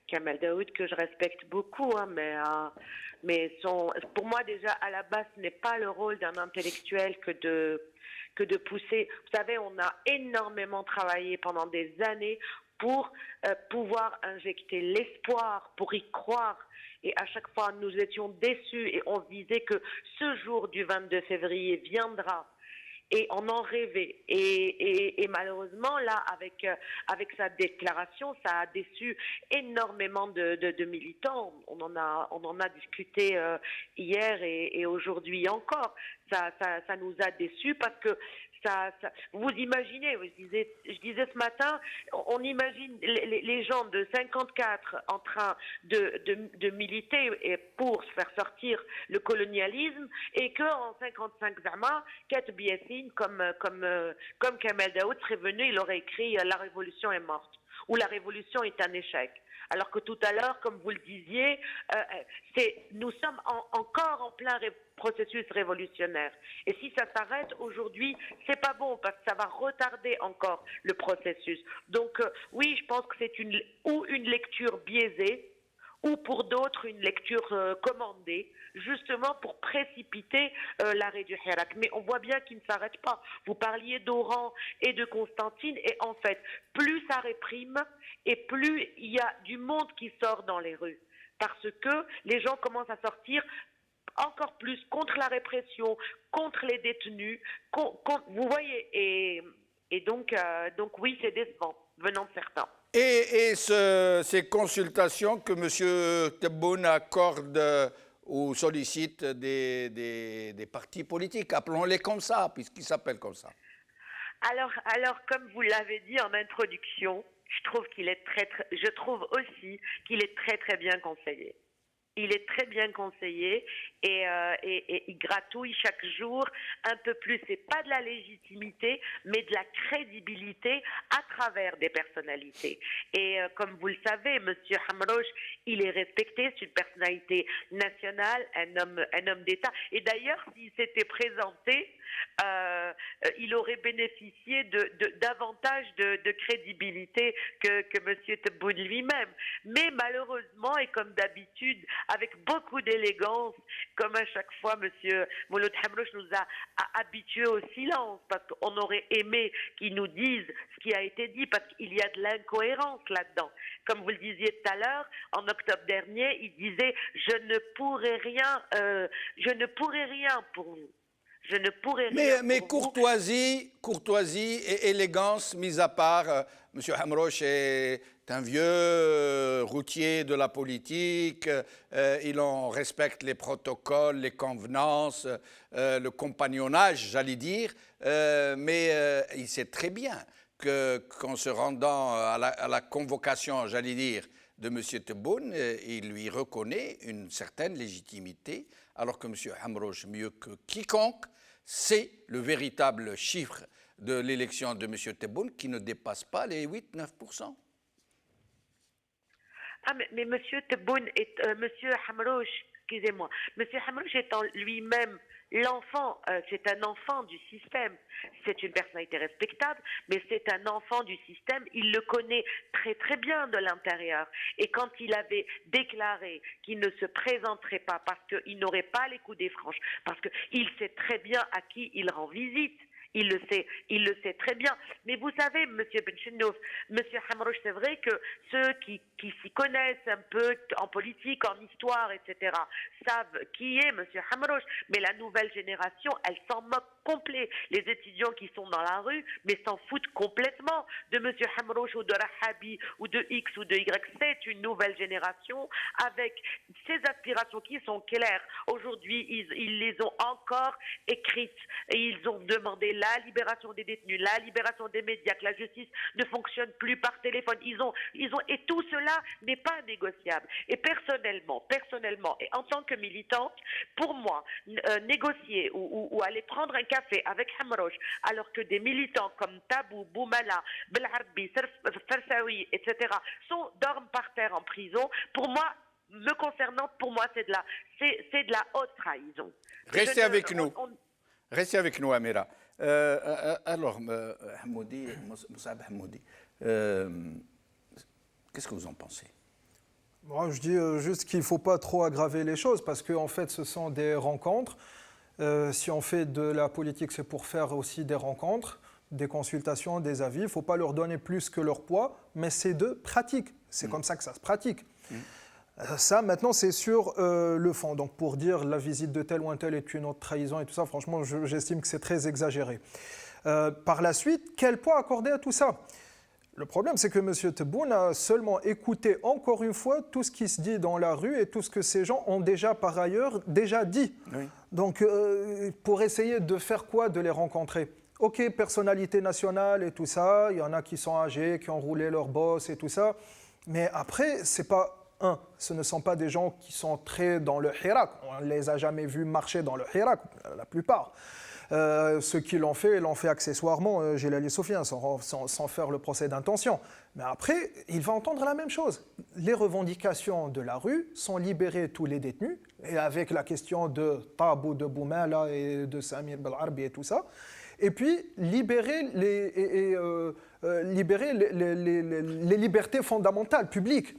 Speaker 5: Kamel Daoud, que je respecte beaucoup, hein, mais pour moi déjà à la base ce n'est pas le rôle d'un intellectuel que de pousser. Vous savez, on a énormément travaillé pendant des années pour pouvoir injecter l'espoir, pour y croire. Et à chaque fois, nous étions déçus et on se disait que ce jour du 22 février viendra. Et on en rêvait. Et malheureusement, là, avec sa déclaration, ça a déçu énormément de militants. On en a discuté hier et aujourd'hui encore. Ça nous a déçus parce que vous imaginez, je disais ce matin, on imagine les gens de 54 en train de militer pour se faire sortir le colonialisme et qu'en 55 Zama, Katb Yassine, comme Kamel Daoud serait venu, il aurait écrit « La révolution est morte » ou « La révolution est un échec ». Alors que tout à l'heure, comme vous le disiez, nous sommes encore en plein processus révolutionnaire. Et si ça s'arrête aujourd'hui, c'est pas bon parce que ça va retarder encore le processus. Donc oui, je pense que c'est une lecture biaisée ou pour d'autres une lecture commandée, justement pour précipiter l'arrêt du Hirak. Mais on voit bien qu'il ne s'arrête pas. Vous parliez d'Oran et de Constantine, et en fait, plus ça réprime, et plus il y a du monde qui sort dans les rues. Parce que les gens commencent à sortir encore plus contre la répression, contre les détenus, vous voyez, et donc oui, c'est décevant, venant de certains.
Speaker 1: Et ces consultations que M. Tebboune accorde ou sollicite des partis politiques, appelons-les comme ça, puisqu'ils s'appellent comme ça.
Speaker 5: Alors, comme vous l'avez dit en introduction, je trouve aussi qu'il est très très bien conseillé. Il est très bien conseillé et il gratouille chaque jour un peu plus. C'est pas de la légitimité, mais de la crédibilité à travers des personnalités. Et comme vous le savez, Monsieur Hamrouche, il est respecté, c'est une personnalité nationale, un homme d'État. Et d'ailleurs, s'il s'était présenté, il aurait bénéficié davantage de crédibilité que Monsieur Tebboune lui-même. Mais malheureusement, et comme d'habitude, avec beaucoup d'élégance, comme à chaque fois, Monsieur Mouloud Hamrouche nous a habitués au silence, parce qu'on aurait aimé qu'il nous dise ce qui a été dit, parce qu'il y a de l'incohérence là-dedans. Comme vous le disiez tout à l'heure, en octobre dernier, il disait « Je ne pourrai rien pour vous ». Je ne pourrais rien.
Speaker 1: Mais courtoisie et élégance mis à part, M. Hamrouche est un vieux routier de la politique, il en respecte les protocoles, les convenances, le compagnonnage, j'allais dire, mais il sait très bien qu'en se rendant à la convocation, j'allais dire, de M. Tebboune, il lui reconnaît une certaine légitimité, alors que M. Hamrouche, mieux que quiconque, c'est le véritable chiffre de l'élection de M. Tebboune qui ne dépasse pas les 8-9%.
Speaker 5: Ah, mais M. Tebboune M. Hamrouche, excusez-moi, M. Hamrouche étant lui-même l'enfant, c'est un enfant du système. C'est une personnalité respectable, mais c'est un enfant du système. Il le connaît très très bien de l'intérieur. Et quand il avait déclaré qu'il ne se présenterait pas parce qu'il n'aurait pas les coups des franches, parce qu'il sait très bien à qui il rend visite. Il le sait très bien. Mais vous savez, M. Benchenouf, M. Hamrouche, c'est vrai que ceux qui s'y connaissent un peu en politique, en histoire, etc., savent qui est M. Hamrouche. Mais la nouvelle génération, elle s'en moque complet. Les étudiants qui sont dans la rue, mais s'en foutent complètement de M. Hamrouche ou de Rahabi ou de X ou de Y. C'est une nouvelle génération avec ses aspirations qui sont claires. Aujourd'hui, ils les ont encore écrites et ils ont demandé la libération des détenus, la libération des médias, que la justice ne fonctionne plus par téléphone. Et tout cela n'est pas négociable. Et personnellement, et en tant que militante, pour moi, négocier ou aller prendre un café avec Hamrouche, alors que des militants comme Tabou, Boumala, Belharbi, Farsaoui, etc., dorment par terre en prison, pour moi, me concernant, pour moi, c'est de la haute trahison.
Speaker 1: Restez avec nous. Restez avec nous, Amira. Alors, Moussab Hammoudi, Qu'est-ce que vous en pensez?
Speaker 2: Moi, je dis juste qu'il ne faut pas trop aggraver les choses parce qu'en fait, ce sont des rencontres. Si on fait de la politique, c'est pour faire aussi des rencontres, des consultations, des avis. Il ne faut pas leur donner plus que leur poids, mais c'est de pratique. C'est comme ça que ça se pratique. Ça, maintenant, c'est sur le fond. Donc, pour dire la visite de tel ou un tel est une autre trahison et tout ça, franchement, j'estime que c'est très exagéré. Par la suite, quel poids accorder à tout ça? Le problème, c'est que M. Tebboune a seulement écouté encore une fois tout ce qui se dit dans la rue et tout ce que ces gens ont déjà par ailleurs déjà dit. Oui. Donc, pour essayer de faire quoi de les rencontrer? Ok, personnalité nationale et tout ça, il y en a qui sont âgés, qui ont roulé leur boss et tout ça, mais après, c'est pas ce ne sont pas des gens qui sont très dans le Hirak. On ne les a jamais vus marcher dans le Hirak, la plupart. Ceux qui l'ont fait accessoirement, Gélali Sofiane, sans faire le procès d'intention. Mais après, il va entendre la même chose. Les revendications de la rue sont libérer tous les détenus, et avec la question de Tabou, de Boumala et de Samir Belarbi et tout ça, et puis libérer les libertés fondamentales publiques.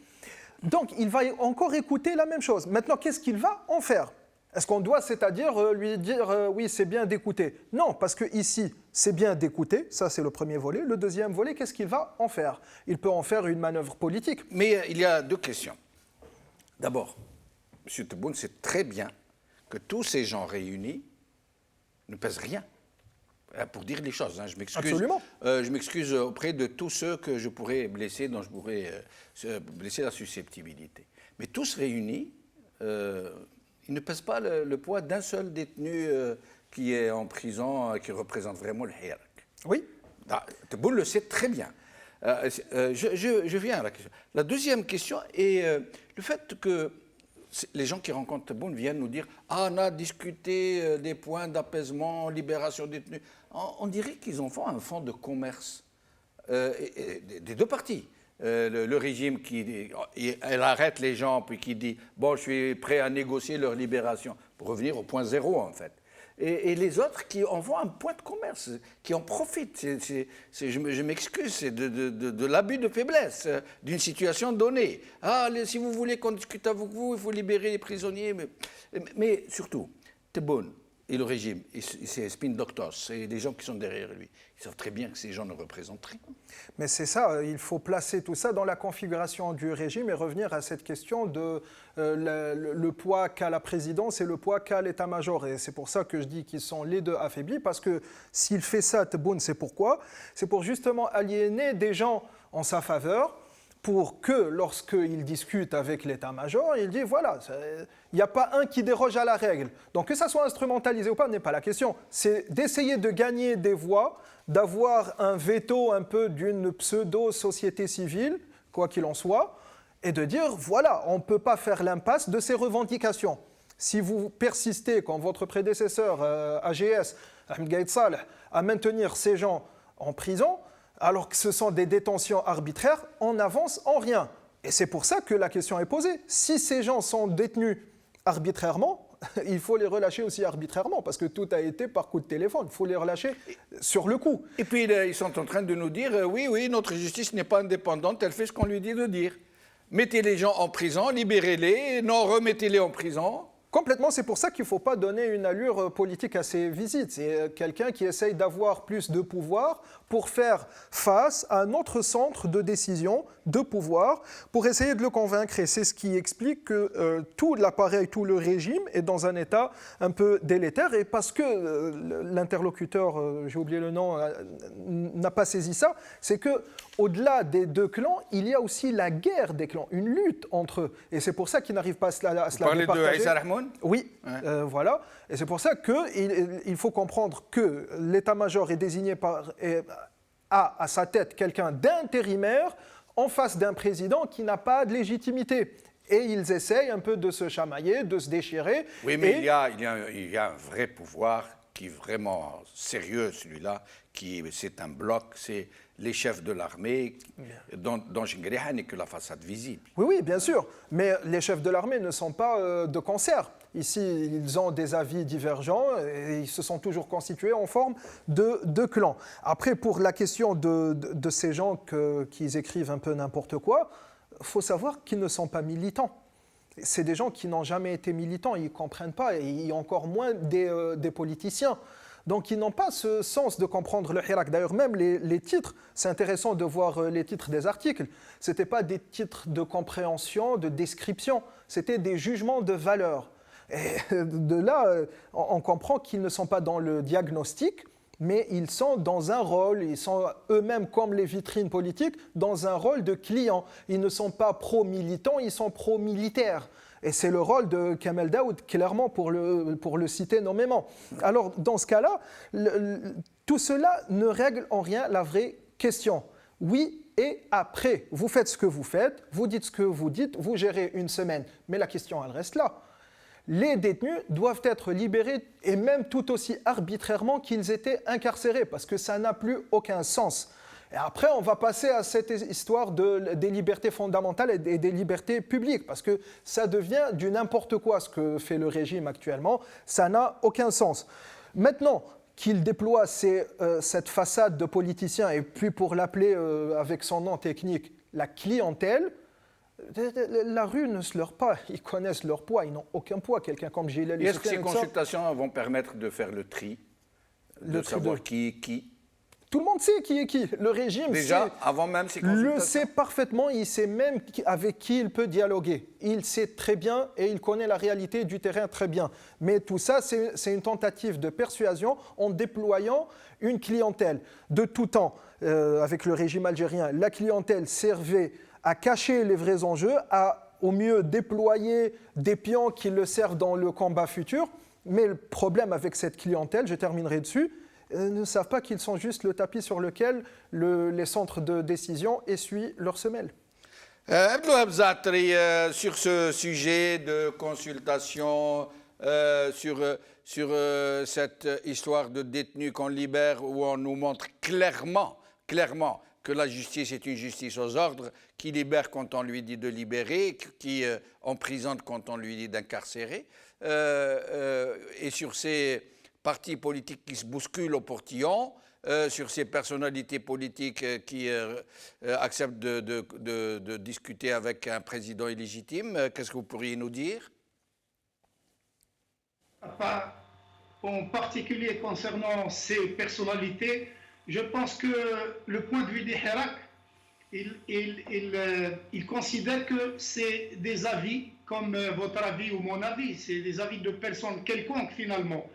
Speaker 2: Donc, il va encore écouter la même chose. Maintenant, qu'est-ce qu'il va en faire? Est-ce qu'on doit, c'est-à-dire, lui dire oui, c'est bien d'écouter? Non, parce que ici, c'est bien d'écouter, ça c'est le premier volet. Le deuxième volet, qu'est-ce qu'il va en faire? Il peut en faire une manœuvre politique.
Speaker 1: Mais il y a deux questions. D'abord, M. Tebboune sait très bien que tous ces gens réunis ne pèsent rien. Pour dire les choses, hein. Je m'excuse.
Speaker 2: Absolument.
Speaker 1: Je m'excuse auprès de tous ceux que je pourrais blesser, dont je pourrais blesser la susceptibilité. Mais tous réunis, ils ne pèsent pas le poids d'un seul détenu qui est en prison, qui représente vraiment le Hirak.
Speaker 2: Oui.
Speaker 1: Tebboune le sait très bien. Je viens à la question. La deuxième question est le fait que les gens qui rencontrent Tebboune viennent nous dire « Ah, on a discuté des points d'apaisement, libération des détenus ». On dirait qu'ils en font un fonds de commerce des deux parties. Le régime elle arrête les gens, puis qui dit « Bon, je suis prêt à négocier leur libération », pour revenir au point zéro, en fait. Et les autres qui en font un point de commerce, qui en profitent. Je m'excuse, c'est de l'abus de faiblesse d'une situation donnée. Ah, si vous voulez qu'on discute avec vous, il faut libérer les prisonniers. Mais surtout, Tebboune et le régime, et c'est spin doctors, c'est les gens qui sont derrière lui. Ils savent très bien que ces gens ne représentent rien.
Speaker 2: Mais c'est ça, il faut placer tout ça dans la configuration du régime et revenir à cette question de le poids qu'a la présidence et le poids qu'a l'état-major. Et c'est pour ça que je dis qu'ils sont les deux affaiblis, parce que s'il fait ça, Tebboune, c'est pourquoi? C'est pour justement aliéner des gens en sa faveur, pour que, lorsqu'il discute avec l'état-major, il dit, voilà, il n'y a pas un qui déroge à la règle. Donc que ça soit instrumentalisé ou pas n'est pas la question. C'est d'essayer de gagner des voix, d'avoir un veto un peu d'une pseudo-société civile, quoi qu'il en soit, et de dire, voilà, on ne peut pas faire l'impasse de ces revendications. Si vous persistez, comme votre prédécesseur AGS, Ahmed Gaïd Saleh, à maintenir ces gens en prison, alors que ce sont des détentions arbitraires, on n'avance en rien. Et c'est pour ça que la question est posée. Si ces gens sont détenus arbitrairement, il faut les relâcher aussi arbitrairement, parce que tout a été par coup de téléphone. Il faut les relâcher sur le coup.
Speaker 1: Et puis, ils sont en train de nous dire, oui, notre justice n'est pas indépendante, elle fait ce qu'on lui dit de dire. Mettez les gens en prison, libérez-les, non, remettez-les en prison.
Speaker 2: Complètement, c'est pour ça qu'il ne faut pas donner une allure politique à ces visites. C'est quelqu'un qui essaye d'avoir plus de pouvoir pour faire face à un autre centre de décision, de pouvoir, pour essayer de le convaincre. Et c'est ce qui explique que tout l'appareil, tout le régime est dans un état un peu délétère. Et parce que l'interlocuteur, j'ai oublié le nom, n'a pas saisi ça, c'est que au-delà des deux clans, il y a aussi la guerre des clans, une lutte entre eux. Et c'est pour ça qu'ils n'arrivent pas à se la départager.
Speaker 1: Vous parlez de Issa Rahmoun ?
Speaker 2: Oui, ouais. Voilà. Et c'est pour ça qu'il faut comprendre que l'état-major est désigné à sa tête quelqu'un d'intérimaire en face d'un président qui n'a pas de légitimité. Et ils essayent un peu de se chamailler, de se déchirer.
Speaker 1: Oui, mais il y a un vrai pouvoir qui est vraiment sérieux, celui-là, c'est un bloc, c'est les chefs de l'armée, dont Gingriha n'est que la façade visible.
Speaker 2: Oui, bien sûr, mais les chefs de l'armée ne sont pas de concert. Ici, ils ont des avis divergents et ils se sont toujours constitués en forme de clans. Après, pour la question de ces gens qui écrivent un peu n'importe quoi, faut savoir qu'ils ne sont pas militants. C'est des gens qui n'ont jamais été militants, ils ne comprennent pas, et encore moins des politiciens. Donc ils n'ont pas ce sens de comprendre le Hirak. D'ailleurs, même les titres, c'est intéressant de voir les titres des articles. Ce n'étaient pas des titres de compréhension, de description, c'était des jugements de valeur. Et de là, on comprend qu'ils ne sont pas dans le diagnostic, mais ils sont dans un rôle, ils sont eux-mêmes comme les vitrines politiques, dans un rôle de client. Ils ne sont pas pro-militants, ils sont pro-militaires. Et c'est le rôle de Kamel Daoud, clairement, pour le citer nommément. Alors, dans ce cas-là, tout cela ne règle en rien la vraie question. Oui, et après, vous faites ce que vous faites, vous dites ce que vous dites, vous gérez une semaine. Mais la question, elle reste là. Les détenus doivent être libérés, et même tout aussi arbitrairement qu'ils étaient incarcérés, parce que ça n'a plus aucun sens. Et après, on va passer à cette histoire des libertés fondamentales et des libertés publiques, parce que ça devient du n'importe quoi ce que fait le régime actuellement. Ça n'a aucun sens. Maintenant qu'il déploie cette façade de politicien, et puis pour l'appeler avec son nom technique, la clientèle, la rue ne se leurre pas, ils connaissent leur poids, ils n'ont aucun poids. Quelqu'un comme Gilles.
Speaker 1: Est-ce que ces consultations vont permettre de faire le tri, de savoir qui
Speaker 2: Tout le monde sait qui est qui. Le régime
Speaker 1: déjà, avant même ces consultations,
Speaker 2: le sait parfaitement, il sait même avec qui il peut dialoguer. Il sait très bien et il connaît la réalité du terrain très bien. Mais tout ça, c'est une tentative de persuasion en déployant une clientèle. De tout temps, avec le régime algérien, la clientèle servait à cacher les vrais enjeux, à au mieux déployer des pions qui le servent dans le combat futur. Mais le problème avec cette clientèle, je terminerai dessus, ne savent pas qu'ils sont juste le tapis sur lequel les centres de décision essuient leurs semelles.
Speaker 1: Abdelwahab Zatri, sur ce sujet de consultation, sur cette histoire de détenus qu'on libère, où on nous montre clairement que la justice est une justice aux ordres, qui libère quand on lui dit de libérer, qui emprisonne quand on lui dit d'incarcérer, et sur ces partis politiques qui se bousculent au portillon, sur ces personnalités politiques qui acceptent de discuter avec un président illégitime. Qu'est-ce que vous pourriez nous dire?
Speaker 3: En particulier concernant ces personnalités, je pense que le point de vue des Hirak, il considère que c'est des avis, comme votre avis ou mon avis, c'est des avis de personnes quelconques finalement.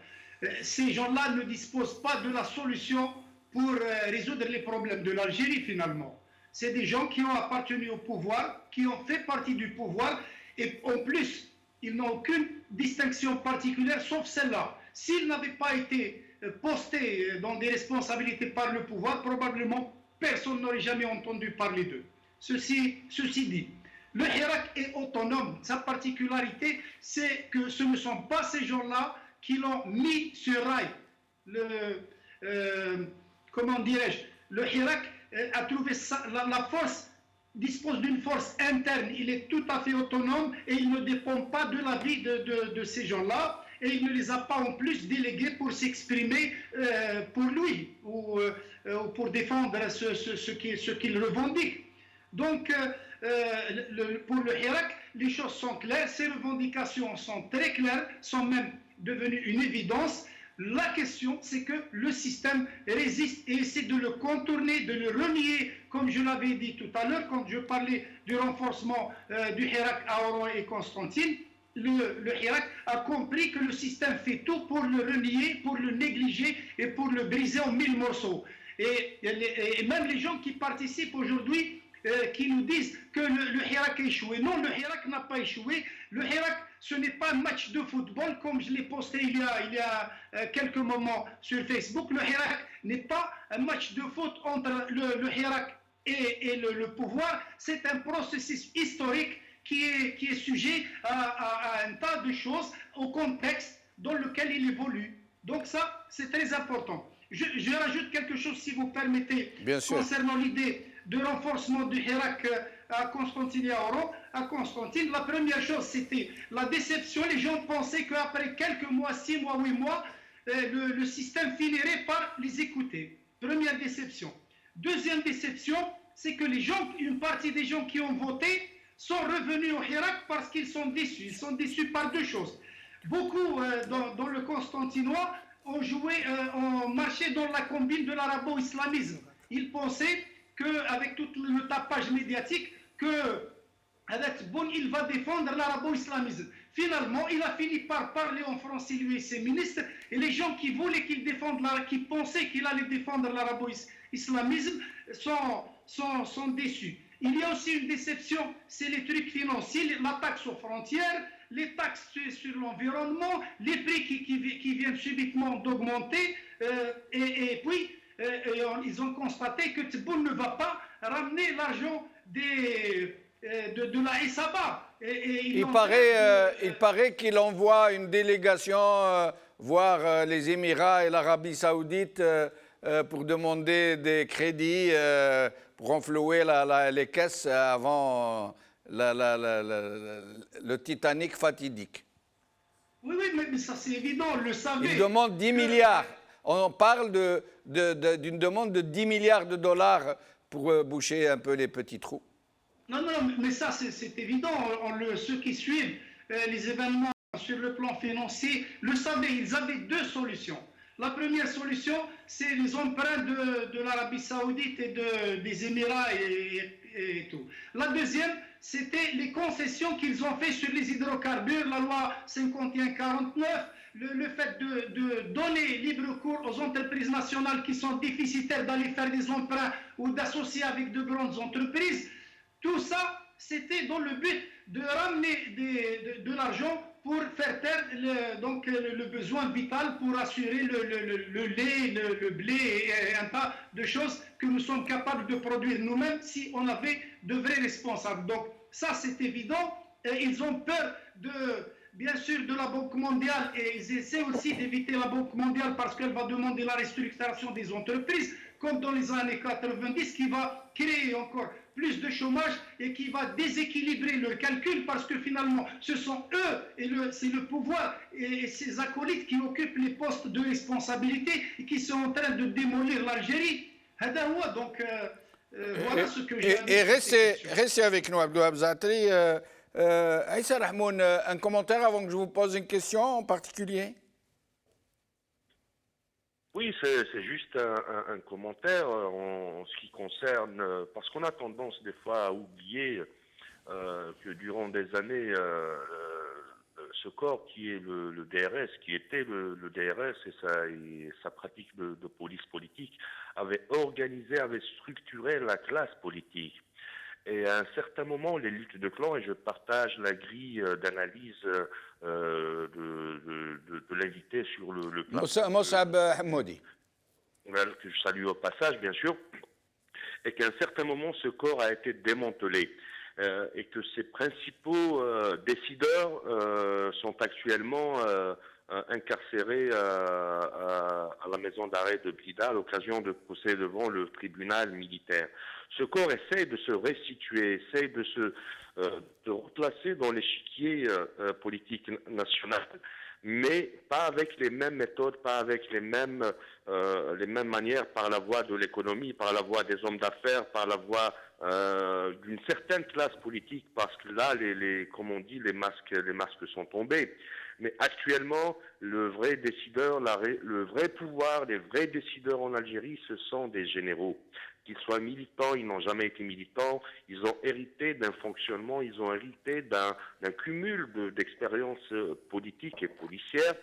Speaker 3: Ces gens-là ne disposent pas de la solution pour résoudre les problèmes de l'Algérie finalement. C'est des gens qui ont appartenu au pouvoir, qui ont fait partie du pouvoir, et en plus, ils n'ont aucune distinction particulière sauf celle-là. S'ils n'avaient pas été postés dans des responsabilités par le pouvoir, probablement personne n'aurait jamais entendu parler d'eux. Ceci dit, le Hirak est autonome. Sa particularité, c'est que ce ne sont pas ces gens-là qui l'ont mis sur rail. Comment dirais-je, le Hirak a trouvé la force, dispose d'une force interne, il est tout à fait autonome et il ne dépend pas de l'avis de ces gens-là, et il ne les a pas en plus délégués pour s'exprimer pour lui ou pour défendre ce qu'il revendique. Donc, pour le Hirak, les choses sont claires, ses revendications sont très claires, sont même devenues une évidence. La question, c'est que le système résiste et essaie de le contourner, de le renier, comme je l'avais dit tout à l'heure, quand je parlais du renforcement du Hirak à Oran et Constantine. Le Hirak a compris que le système fait tout pour le renier, pour le négliger et pour le briser en 1000 morceaux. Et même les gens qui participent aujourd'hui, qui nous disent que le Hirak a échoué. Non, le Hirak n'a pas échoué. Le Hirak, ce n'est pas un match de football, comme je l'ai posté il y a quelques moments sur Facebook. Le Hirak n'est pas un match de foot entre le Hirak et le pouvoir. C'est un processus historique qui est sujet à un tas de choses, au contexte dans lequel il évolue. Donc ça, c'est très important. Je rajoute quelque chose, si vous permettez, concernant l'idée de renforcement du Hirak à Constantine et à Oran. À Constantine, la première chose, c'était la déception. Les gens pensaient qu'après quelques mois, 6 mois, 8 mois, le système finirait par les écouter. Première déception. Deuxième déception, c'est que une partie des gens qui ont voté sont revenus au Hirak parce qu'ils sont déçus. Ils sont déçus par deux choses. Beaucoup dans le Constantinois ont marché dans la combine de l'arabo-islamisme. Ils pensaient qu'avec tout le tapage médiatique, qu'avec Tebboune, il va défendre l'arabo-islamisme. Finalement, il a fini par parler en français, lui et ses ministres, et les gens qui voulaient qu'il défende, qui pensaient qu'il allait défendre l'arabo-islamisme, sont déçus. Il y a aussi une déception, c'est les trucs financiers, la taxe aux frontières, les taxes sur l'environnement, les prix qui viennent subitement d'augmenter, et puis ils ont constaté que Tebboune ne va pas ramener l'argent de la SABA.
Speaker 1: Il paraît qu'il envoie une délégation voir les Émirats et l'Arabie Saoudite pour demander des crédits pour renflouer les caisses avant le Titanic fatidique.
Speaker 3: Oui, mais ça c'est évident, on le savait.
Speaker 1: Il demande 10 milliards. On parle d'une demande de 10 milliards de dollars pour boucher un peu les petits trous.
Speaker 3: Non, mais ça c'est évident. Ceux qui suivent les événements sur le plan financier le savaient. Ils avaient deux solutions. La première solution, c'est les emprunts de l'Arabie Saoudite et des Émirats et tout. La deuxième, c'était les concessions qu'ils ont fait sur les hydrocarbures, la loi 51-49, le fait de donner libre cours aux entreprises nationales qui sont déficitaires d'aller faire des emprunts ou d'associer avec de grandes entreprises. Tout ça, c'était dans le but de ramener de l'argent pour faire taire le besoin vital pour assurer le lait, le blé et un tas de choses que nous sommes capables de produire nous-mêmes si on avait de vrais responsables. Donc ça c'est évident. Et ils ont peur bien sûr de la Banque mondiale et ils essaient aussi d'éviter la Banque mondiale parce qu'elle va demander la restructuration des entreprises comme dans les années 90 qui va créer encore plus de chômage et qui va déséquilibrer leur calcul parce que finalement ce sont eux et c'est le pouvoir et ses acolytes qui occupent les postes de responsabilité et qui sont en train de démolir l'Algérie. Donc voilà ce que j'ai.
Speaker 1: Et restez avec nous, Abdouhab Zaatri. Aïssa Rahmoun, un commentaire avant que je vous pose une question en particulier?
Speaker 4: Oui, c'est juste un commentaire en ce qui concerne, parce qu'on a tendance des fois à oublier que durant des années, ce corps qui est le DRS, qui était le DRS et sa pratique de police politique, avait organisé, avait structuré la classe politique. Et à un certain moment, les luttes de clans, et je partage la grille d'analyse de l'invité sur le plan.
Speaker 1: Mossab Hammoudi.
Speaker 4: Que je salue au passage, bien sûr. Et qu'à un certain moment, ce corps a été démantelé. Et que ses principaux décideurs sont actuellement incarcérés à la maison d'arrêt de Blida à l'occasion de procès devant le tribunal militaire. Ce corps essaie de se restituer, essaie de replacer dans l'échiquier politique national, mais pas avec les mêmes méthodes, pas avec les mêmes manières, par la voie de l'économie, par la voie des hommes d'affaires, par la voie d'une certaine classe politique, parce que là, comme on dit, les masques sont tombés. Mais actuellement, le vrai décideur, le vrai pouvoir, les vrais décideurs en Algérie, ce sont des généraux. Qu'ils soient militants, ils n'ont jamais été militants, ils ont hérité d'un fonctionnement, ils ont hérité d'un cumul d'expériences politiques et policières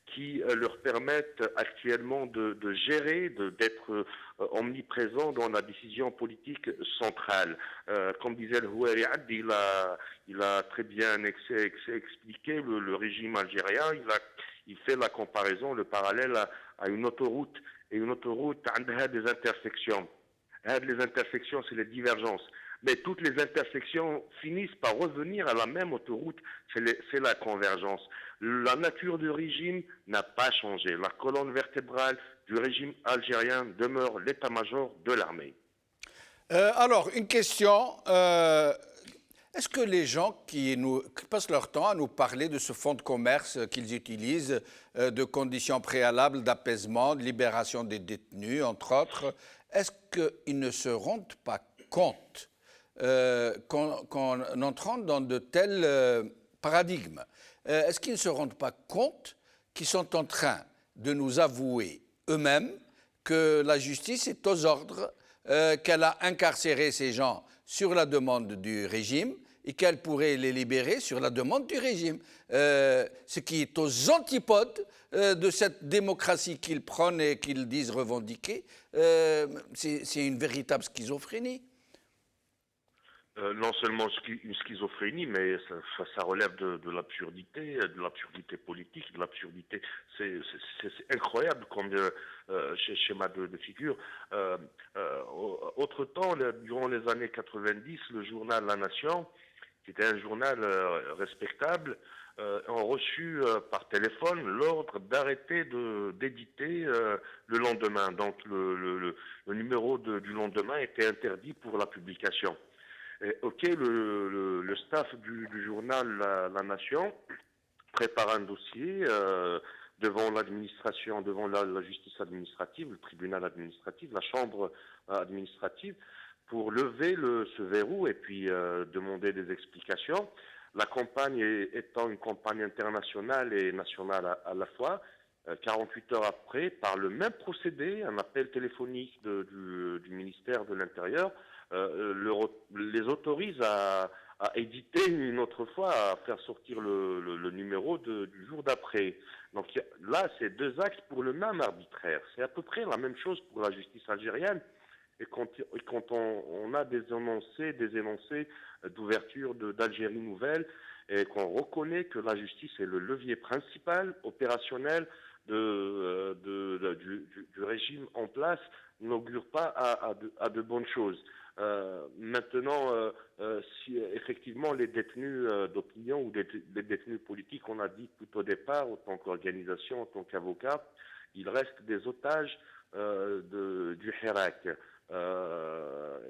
Speaker 4: qui leur permettent actuellement de gérer, d'être omniprésents dans la décision politique centrale. Comme disait le Houari Ad, il a très bien expliqué le régime algérien, il fait la comparaison, le parallèle à une autoroute, et une autoroute a des intersections. Les intersections, c'est les divergences. Mais toutes les intersections finissent par revenir à la même autoroute, c'est la convergence. La nature du régime n'a pas changé. La colonne vertébrale du régime algérien demeure l'état-major de l'armée.
Speaker 1: Alors, une question. Est-ce que les gens qui passent leur temps à nous parler de ce fonds de commerce qu'ils utilisent, de conditions préalables d'apaisement, de libération des détenus, entre autres, est-ce qu'ils ne se rendent pas compte qu'en entrant dans de tels paradigmes. Est-ce qu'ils ne se rendent pas compte qu'ils sont en train de nous avouer eux-mêmes que la justice est aux ordres, qu'elle a incarcéré ces gens sur la demande du régime et qu'elle pourrait les libérer sur la demande du régime, ce qui est aux antipodes de cette démocratie qu'ils prônent et qu'ils disent revendiquer. C'est une véritable schizophrénie.
Speaker 4: Non seulement une schizophrénie, mais ça relève de l'absurdité politique, de l'absurdité. C'est incroyable comme schéma de figure. Autre temps, durant les années 90, le journal La Nation, qui était un journal respectable, ont reçu par téléphone l'ordre d'arrêter d'éditer le lendemain. Donc le numéro du lendemain était interdit pour la publication. Ok, le staff du journal La Nation prépare un dossier devant l'administration, devant la justice administrative, le tribunal administratif, la chambre administrative, pour lever ce verrou et puis demander des explications. La campagne étant une campagne internationale et nationale à la fois, 48 heures après, par le même procédé, un appel téléphonique du ministère de l'Intérieur, les autorise à éditer une autre fois, à faire sortir le numéro du jour d'après. Donc là, c'est deux axes pour le même arbitraire. C'est à peu près la même chose pour la justice algérienne. Et quand on a des énoncés d'ouverture d'Algérie nouvelle, et qu'on reconnaît que la justice est le levier principal, opérationnel du régime en place, n'augure pas à de bonnes choses. Maintenant, si effectivement les détenus d'opinion ou les détenus politiques, on a dit tout au départ, en tant qu'organisation, en tant qu'avocat, ils restent des otages du Hirak.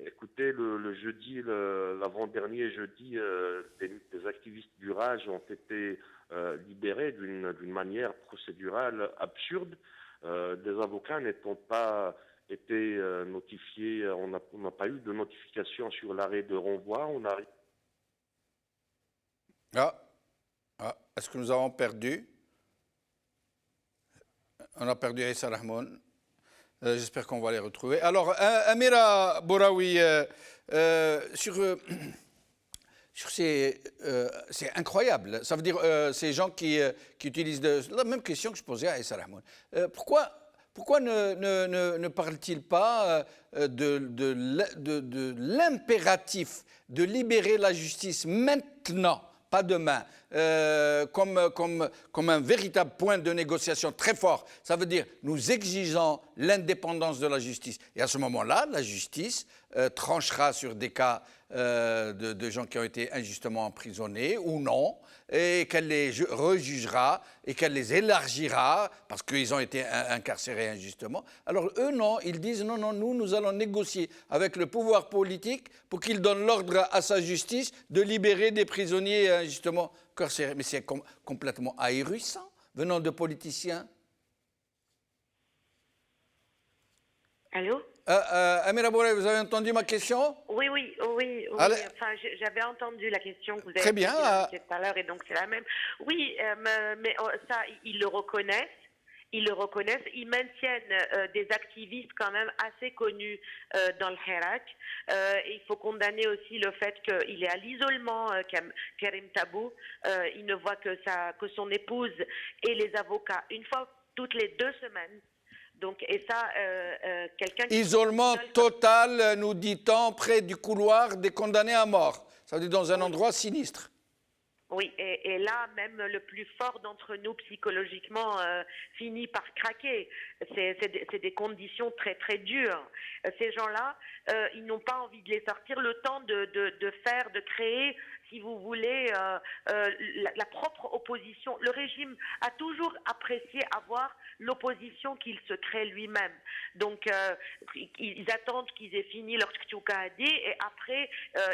Speaker 4: Écoutez, le jeudi, l'avant-dernier jeudi, des activistes du Raj ont été libérés d'une manière procédurale absurde. Des avocats n'étant pas été notifiés, on n'a pas eu de notification sur l'arrêt de renvoi.
Speaker 1: Est-ce que nous avons perdu? On a perdu Issa Rahmoun. J'espère qu'on va les retrouver. Alors, Amira Bouraoui, c'est incroyable. Ça veut dire ces gens qui utilisent la même question que je posais à Issa Rahmoun. Pourquoi ne parle-t-il pas de l'impératif de libérer la justice maintenant, pas demain, comme un véritable point de négociation très fort? Ça veut dire nous exigeons l'indépendance de la justice. Et à ce moment-là, la justice tranchera sur des cas de gens qui ont été injustement emprisonnés ou non, et qu'elle les rejugera et qu'elle les élargira parce qu'ils ont été incarcérés injustement. Alors eux, non, ils disent non, nous allons négocier avec le pouvoir politique pour qu'il donne l'ordre à sa justice de libérer des prisonniers injustement incarcérés. Mais c'est complètement ahurissant venant de politiciens.
Speaker 5: Allô?
Speaker 1: Amira Bouraoui, vous avez entendu ma question?
Speaker 5: Oui. Enfin, j'avais entendu la question que vous avez
Speaker 1: Très bien.
Speaker 5: posée tout à l'heure, et donc c'est la même. Oui, mais ça, ils le reconnaissent. Ils maintiennent des activistes quand même assez connus dans le Hirak. Il faut condamner aussi le fait qu'il est à l'isolement, Karim Tabou. Il ne voit que son épouse et les avocats une fois toutes les 2 semaines. Donc, et ça, quelqu'un qui...
Speaker 1: Isolement total, nous dit-on, près du couloir des condamnés à mort. Ça veut dire dans un endroit sinistre.
Speaker 5: Oui, et là, même le plus fort d'entre nous, psychologiquement, finit par craquer. C'est des conditions très, très dures. Ces gens-là, ils n'ont pas envie de les sortir. Le temps de créer si vous voulez, la propre opposition. Le régime a toujours apprécié avoir l'opposition qu'il se crée lui-même. Donc, ils attendent qu'ils aient fini leur tchoukadi et après,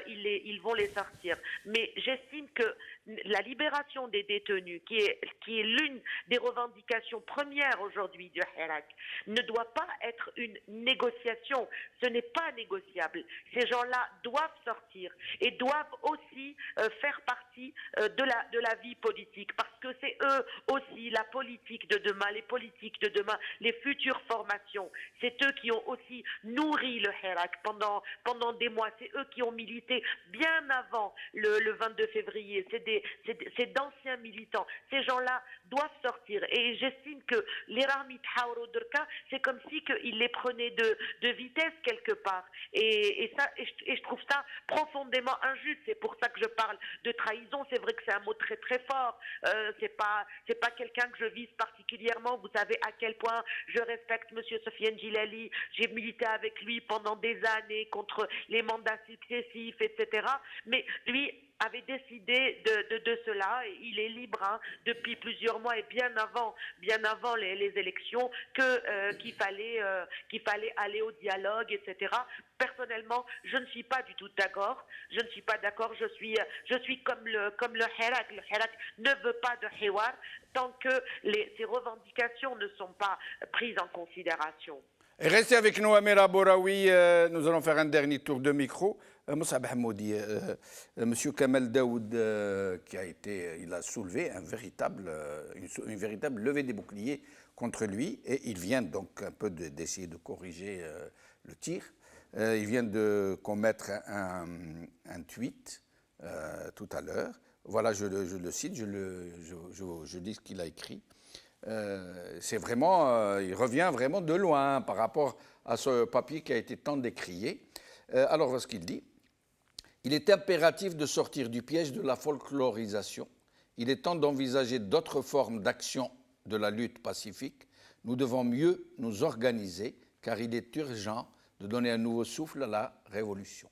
Speaker 5: ils vont les sortir. Mais j'estime que la libération des détenus, qui est l'une des revendications premières aujourd'hui du Hirak, ne doit pas être une négociation. Ce n'est pas négociable. Ces gens-là doivent sortir et doivent aussi faire partie de la vie politique, parce que c'est eux aussi la politique de demain, les politiques de demain, les futures formations. C'est eux qui ont aussi nourri le Hirak pendant des mois. C'est eux qui ont milité bien avant le 22 février. C'est d'anciens militants. Ces gens-là doivent sortir. Et j'estime que les Rahmi Thaouro Derka, c'est comme si qu'ils les prenaient de vitesse quelque part. Et je trouve ça profondément injuste. C'est pour ça que je parle de trahison. C'est vrai que c'est un mot très très fort. C'est pas quelqu'un que je vise particulièrement. Vous savez à quel point je respecte Monsieur Sofiane Djilali. J'ai milité avec lui pendant des années contre les mandats successifs, etc. Mais lui avait décidé de cela. Il est libre depuis plusieurs mois et bien avant les élections qu'il fallait aller au dialogue, etc. Personnellement, je ne suis pas du tout d'accord. Je ne suis pas d'accord. Je suis comme le Hirak. Le Hirak ne veut pas de Hiwar tant que ces revendications ne sont pas prises en considération.
Speaker 1: Et restez avec nous, Amira Bouraoui. Nous allons faire un dernier tour de micro. Moussa Hamoudi, Monsieur Kamel Daoud, il a soulevé une véritable levée des boucliers contre lui, et il vient donc un peu d'essayer de corriger le tir. Il vient de commettre un tweet tout à l'heure. Voilà, je le cite, je lis ce qu'il a écrit. C'est vraiment, il revient vraiment de loin par rapport à ce papier qui a été tant décrié. Alors, voilà ce qu'il dit. Il est impératif de sortir du piège de la folklorisation. Il est temps d'envisager d'autres formes d'action de la lutte pacifique. Nous devons mieux nous organiser, car il est urgent de donner un nouveau souffle à la révolution.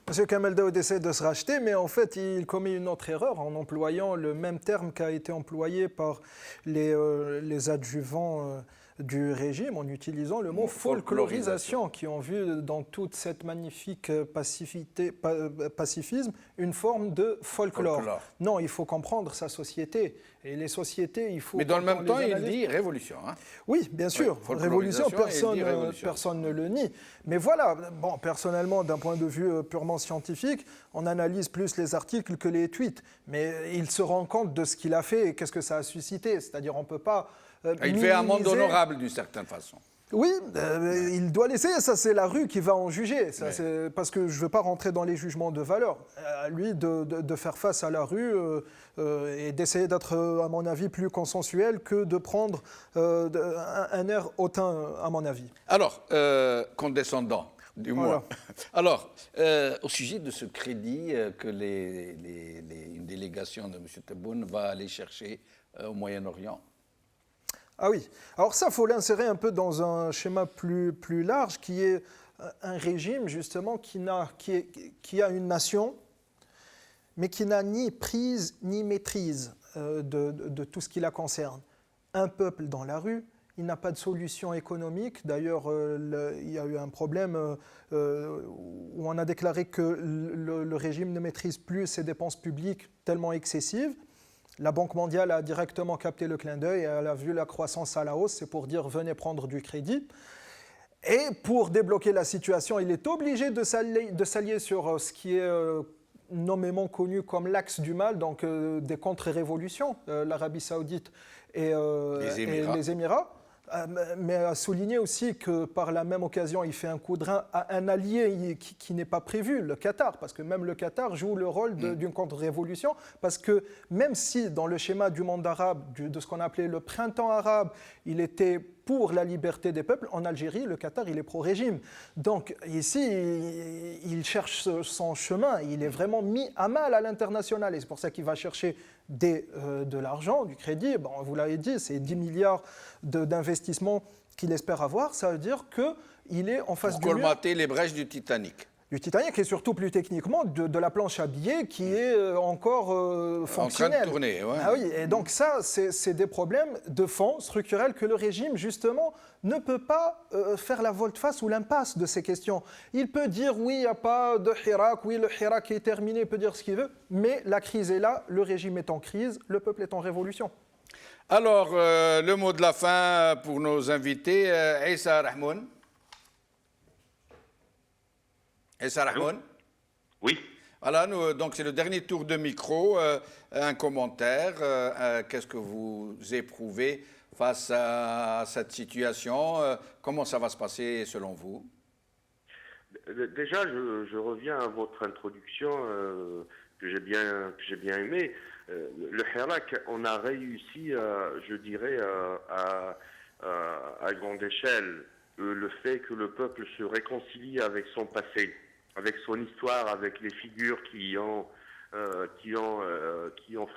Speaker 2: M. Kamel Daoud essaie de se racheter, mais en fait, il commet une autre erreur en employant le même terme qui a été employé par les adjuvants du régime, en utilisant le mot folklorisation, qui ont vu dans toute cette magnifique pacifisme une forme de folklore. Non, il faut comprendre sa société. Et les sociétés, il faut...
Speaker 1: Mais dans le même temps, il dit révolution. Hein.
Speaker 2: Oui, bien sûr. Oui, révolution, personne ne le nie. Mais voilà, bon, personnellement, d'un point de vue purement scientifique, on analyse plus les articles que les tweets. Mais il se rend compte de ce qu'il a fait et qu'est-ce que ça a suscité. C'est-à-dire, on ne peut pas...
Speaker 1: il fait un monde honorable d'une certaine façon.
Speaker 2: Oui, il doit laisser, ça c'est la rue qui va en juger, ça, parce que je ne veux pas rentrer dans les jugements de valeur. À lui de faire face à la rue et d'essayer d'être, à mon avis, plus consensuel que de prendre un air hautain, à mon avis.
Speaker 1: Alors, condescendant, du moins. Alors, au sujet de ce crédit que une délégation de M. Tebboune va aller chercher au Moyen-Orient.
Speaker 2: Ah oui, alors ça, il faut l'insérer un peu dans un schéma plus large, qui est un régime, justement, qui a une nation, mais qui n'a ni prise ni maîtrise de tout ce qui la concerne. Un peuple dans la rue, il n'a pas de solution économique. D'ailleurs, il y a eu un problème où on a déclaré que le régime ne maîtrise plus ses dépenses publiques tellement excessives. La Banque mondiale a directement capté le clin d'œil et elle a vu la croissance à la hausse, c'est pour dire venez prendre du crédit. Et pour débloquer la situation, il est obligé de s'allier sur ce qui est nommément connu comme l'axe du mal, donc des contre-révolutions, l'Arabie Saoudite et les Émirats. Mais à souligner aussi que par la même occasion, il fait un coup de rein à un allié qui n'est pas prévu, le Qatar, parce que même le Qatar joue le rôle d'une contre-révolution, parce que même si dans le schéma du monde arabe, de ce qu'on appelait le printemps arabe, il était pour la liberté des peuples, en Algérie, le Qatar, il est pro-régime. Donc ici, il cherche son chemin, il est vraiment mis à mal à l'international, et c'est pour ça qu'il va chercher de l'argent, du crédit. Bon, vous l'avez dit, c'est 10 milliards d'investissements qu'il espère avoir. Ça veut dire qu'il est en face du mur.
Speaker 1: Pour colmater les brèches du Titanic.
Speaker 2: du Titanic et surtout plus techniquement de la planche à billets qui est encore fonctionnelle.
Speaker 1: En train de tourner, ouais.
Speaker 2: Ah oui, et donc ça, c'est des problèmes de fond structurels que le régime, justement, ne peut pas faire la volte-face ou l'impasse de ces questions. Il peut dire, oui, il n'y a pas de Hirak, oui, le Hirak est terminé, il peut dire ce qu'il veut, mais la crise est là, le régime est en crise, le peuple est en révolution.
Speaker 1: Alors, le mot de la fin pour nos invités, Issa Rahmoun. Issa Rahmoun.
Speaker 4: Oui.
Speaker 1: Voilà, donc c'est le dernier tour de micro. Un commentaire. Qu'est-ce que vous éprouvez face à cette situation? Comment ça va se passer selon vous?
Speaker 4: Déjà, je reviens à votre introduction que j'ai bien aimée. Le Hirak, on a réussi, je dirais, à grande échelle, le fait que le peuple se réconcilie avec son passé, avec son histoire, avec les figures qui ont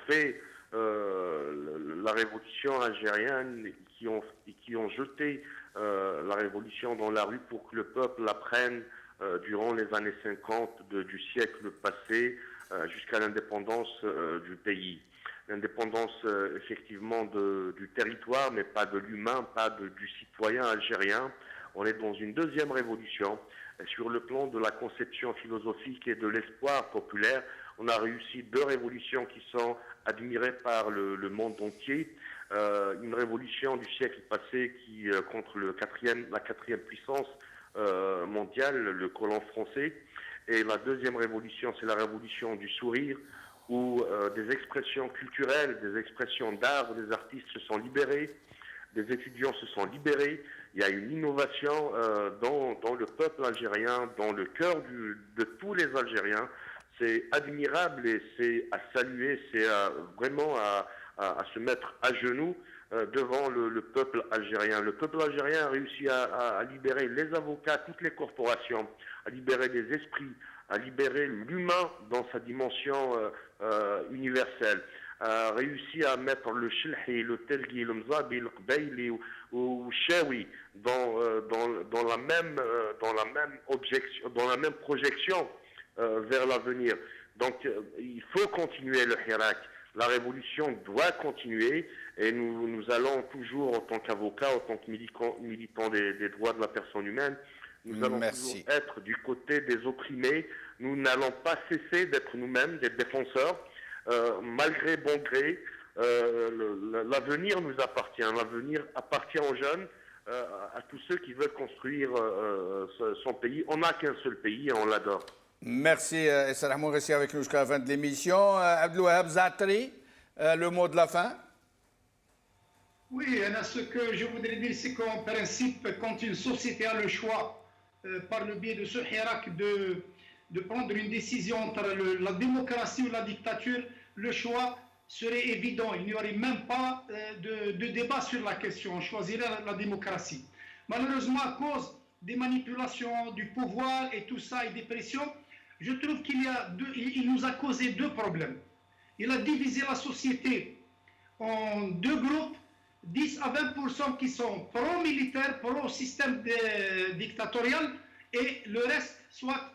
Speaker 4: fait la révolution algérienne, qui ont jeté la révolution dans la rue pour que le peuple l'apprenne durant les années 50 du siècle passé jusqu'à l'indépendance du pays. L'indépendance effectivement du territoire, mais pas de l'humain, pas du citoyen algérien. On est dans une deuxième révolution. Sur le plan de la conception philosophique et de l'espoir populaire, on a réussi deux révolutions qui sont admirées par le monde entier. Une révolution du siècle passé qui contre la quatrième puissance mondiale, le colon français. Et la deuxième révolution, c'est la révolution du sourire, où des expressions culturelles, des expressions d'art, des artistes se sont libérés, des étudiants se sont libérés. Il y a une innovation dans le peuple algérien, dans le cœur de tous les Algériens. C'est admirable et c'est à saluer, c'est vraiment à se mettre à genoux devant le peuple algérien. Le peuple algérien a réussi à libérer les avocats, toutes les corporations, à libérer les esprits, à libérer l'humain dans sa dimension universelle, a réussi à mettre le Chilhi, le Telgi, le Mzabi, le Qbayli ou Chaoui dans la même projection vers l'avenir. Donc il faut continuer le Hirak. La révolution doit continuer et nous allons toujours, en tant qu'avocats, en tant que militants des droits de la personne humaine, nous allons toujours être du côté des opprimés. Nous n'allons pas cesser d'être nous-mêmes des défenseurs, malgré bon gré. L'avenir nous appartient. L'avenir appartient aux jeunes, à tous ceux qui veulent construire son pays. On n'a qu'un seul pays et on l'adore.
Speaker 1: Merci, Issa Rahmoun, restez avec nous jusqu'à la fin de l'émission. Abdelouahab Zaatari, le mot de la fin.
Speaker 3: Oui, ce que je voudrais dire, c'est qu'en principe, quand une société a le choix, par le biais de ce Hirak, de prendre une décision entre la démocratie ou la dictature, le choix serait évident. Il n'y aurait même pas de débat sur la question. On choisirait la démocratie. Malheureusement, à cause des manipulations, du pouvoir et tout ça, et des pressions, je trouve qu'il nous a causé deux problèmes. Il a divisé la société en deux groupes, 10 à 20% qui sont pro-militaires, pro-système dictatorial, et le reste, soit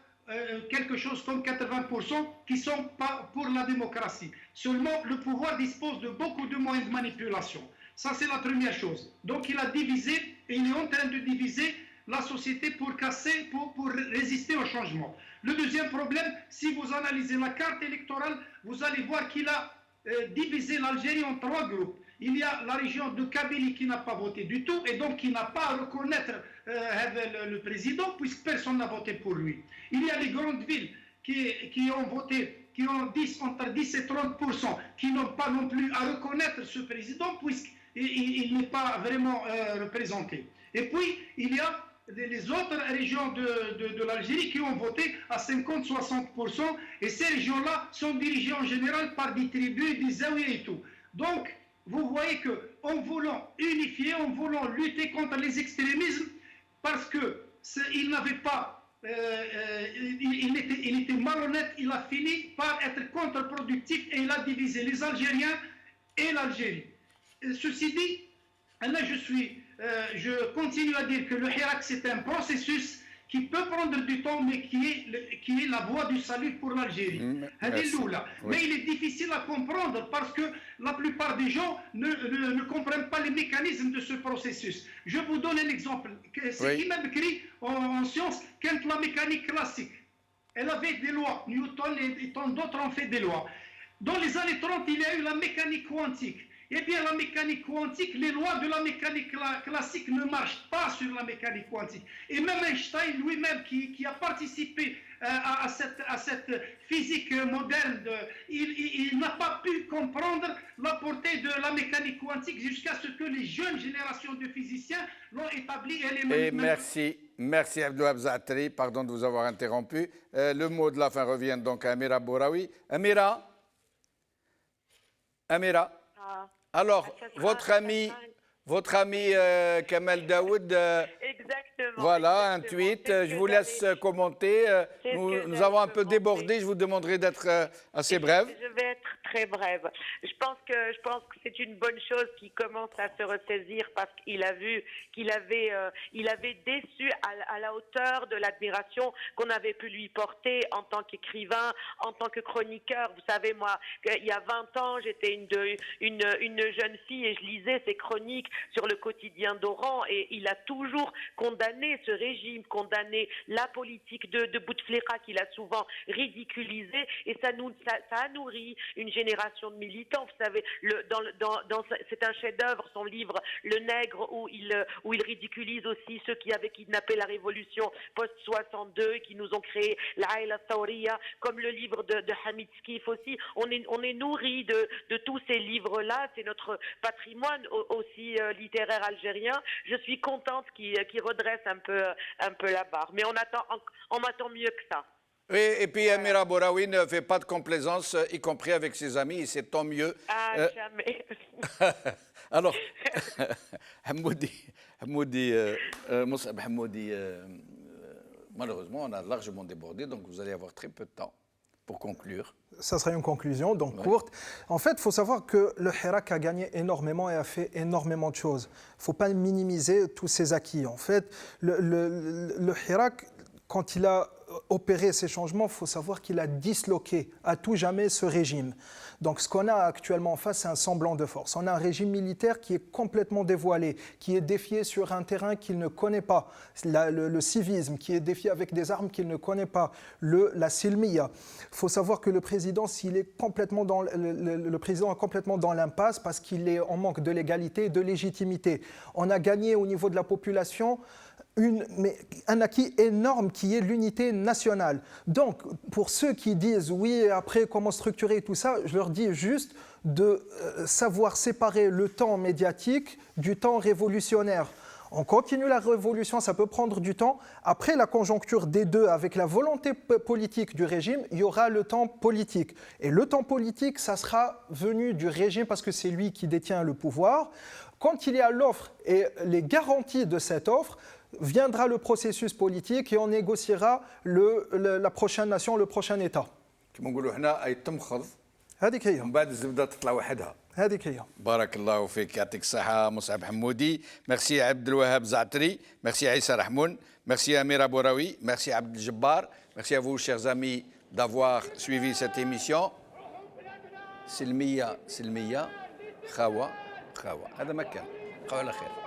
Speaker 3: quelque chose comme 80% qui sont pas pour la démocratie. Seulement, le pouvoir dispose de beaucoup de moyens de manipulation. Ça, c'est la première chose. Donc, il a divisé, et il est en train de diviser la société pour casser, pour résister au changement. Le deuxième problème, si vous analysez la carte électorale, vous allez voir qu'il a divisé l'Algérie en trois groupes. Il y a la région de Kabylie qui n'a pas voté du tout et donc qui n'a pas à reconnaître le président puisque personne n'a voté pour lui. Il y a les grandes villes qui ont voté, qui ont entre 10 et 30%, qui n'ont pas non plus à reconnaître ce président puisqu'il n'est pas vraiment représenté. Et puis, il y a les autres régions de l'Algérie qui ont voté à 50-60%, et ces régions-là sont dirigées en général par des tribus, des zaouïas et tout. Donc, vous voyez qu'en voulant unifier, en voulant lutter contre les extrémismes, parce qu'il n'avait pas, il était malhonnête, il a fini par être contre-productif et il a divisé les Algériens et l'Algérie. Ceci dit, là je continue à dire que le Hirak c'est un processus qui peut prendre du temps, mais qui est la voie du salut pour l'Algérie. Mais il est difficile à comprendre parce que la plupart des gens ne comprennent pas les mécanismes de ce processus. Je vous donne un exemple. C'est qui même écrit en sciences quand la mécanique classique, elle avait des lois. Newton et tant d'autres ont fait des lois. Dans les années 30, il y a eu la mécanique quantique. Eh bien, la mécanique quantique, les lois de la mécanique classique ne marchent pas sur la mécanique quantique. Et même Einstein lui-même, qui a participé à cette physique moderne, il n'a pas pu comprendre la portée de la mécanique quantique jusqu'à ce que les jeunes générations de physiciens l'ont établi.
Speaker 1: Et merci Abdouab Zaatri, pardon de vous avoir interrompu. Le mot de la fin revient donc à Amira Bouraoui. Amira. Alors, votre ami Kamel Daoud, voilà, un tweet, je vous laisse commenter. Nous avons un peu débordé, je vous demanderai d'être assez brève.
Speaker 5: Je vais être très brève. Je pense que c'est une bonne chose qu'il commence à se ressaisir parce qu'il a vu qu'il avait déçu à la hauteur de l'admiration qu'on avait pu lui porter en tant qu'écrivain, en tant que chroniqueur. Vous savez, moi, il y a 20 ans, j'étais une jeune fille et je lisais ses chroniques sur le quotidien d'Oran et il a toujours condamné ce régime, condamné la politique de Bouteflika qu'il a souvent ridiculisé et ça a nourri une génération de militants. Vous savez, c'est un chef-d'œuvre, son livre Le Nègre, où il ridiculise aussi ceux qui avaient kidnappé la révolution post-62 et qui nous ont créé l'Aïla Saouria, comme le livre de Hamid Skif aussi. On est nourri de tous ces livres-là, c'est notre patrimoine aussi littéraire algérien. Je suis contente qu'il redresse un peu la barre, mais on attend mieux que ça.
Speaker 1: Oui, et puis Amira Bouraoui ne fait pas de complaisance, y compris avec ses amis, et c'est tant mieux.
Speaker 5: Ah, jamais.
Speaker 1: Alors, Moussab Hamoudi, malheureusement, on a largement débordé, donc vous allez avoir très peu de temps pour conclure.
Speaker 2: Ça sera une conclusion, donc courte. En fait, il faut savoir que le Hirak a gagné énormément et a fait énormément de choses. Il ne faut pas minimiser tous ses acquis. En fait, le Hirak, quand il a opéré ces changements, il faut savoir qu'il a disloqué à tout jamais ce régime. Donc ce qu'on a actuellement en face, c'est un semblant de force. On a un régime militaire qui est complètement dévoilé, qui est défié sur un terrain qu'il ne connaît pas, le civisme, qui est défié avec des armes qu'il ne connaît pas, la silmiya. Il faut savoir que le président, le président est complètement dans l'impasse parce qu'il est en manque de légalité et de légitimité. On a gagné au niveau de la population un acquis énorme qui est l'unité nationale. Donc, pour ceux qui disent oui, après comment structurer tout ça, je leur dis juste de savoir séparer le temps médiatique du temps révolutionnaire. On continue la révolution, ça peut prendre du temps. Après la conjoncture des deux, avec la volonté politique du régime, il y aura le temps politique. Et le temps politique, ça sera venu du régime parce que c'est lui qui détient le pouvoir. Quand il y a l'offre et les garanties de cette offre, viendra le processus politique et on négociera la prochaine nation, le prochain État.
Speaker 1: كما نقولوا هنا اي تمخض
Speaker 2: هذيك هي.
Speaker 1: ومن بعد الزبده تطلع وحدها.
Speaker 2: هذيك هي.
Speaker 1: بارك الله فيك, يعطيك الصحة مصعب حمودي. Merci عبد الوهاب زعتري. Merci عيسى رحمون. Merci Amira Bouraoui. Merci Abdel Jabbar. Merci à vous, chers amis, d'avoir suivi cette émission. سلمية خاوة هذا مكان. قول خير.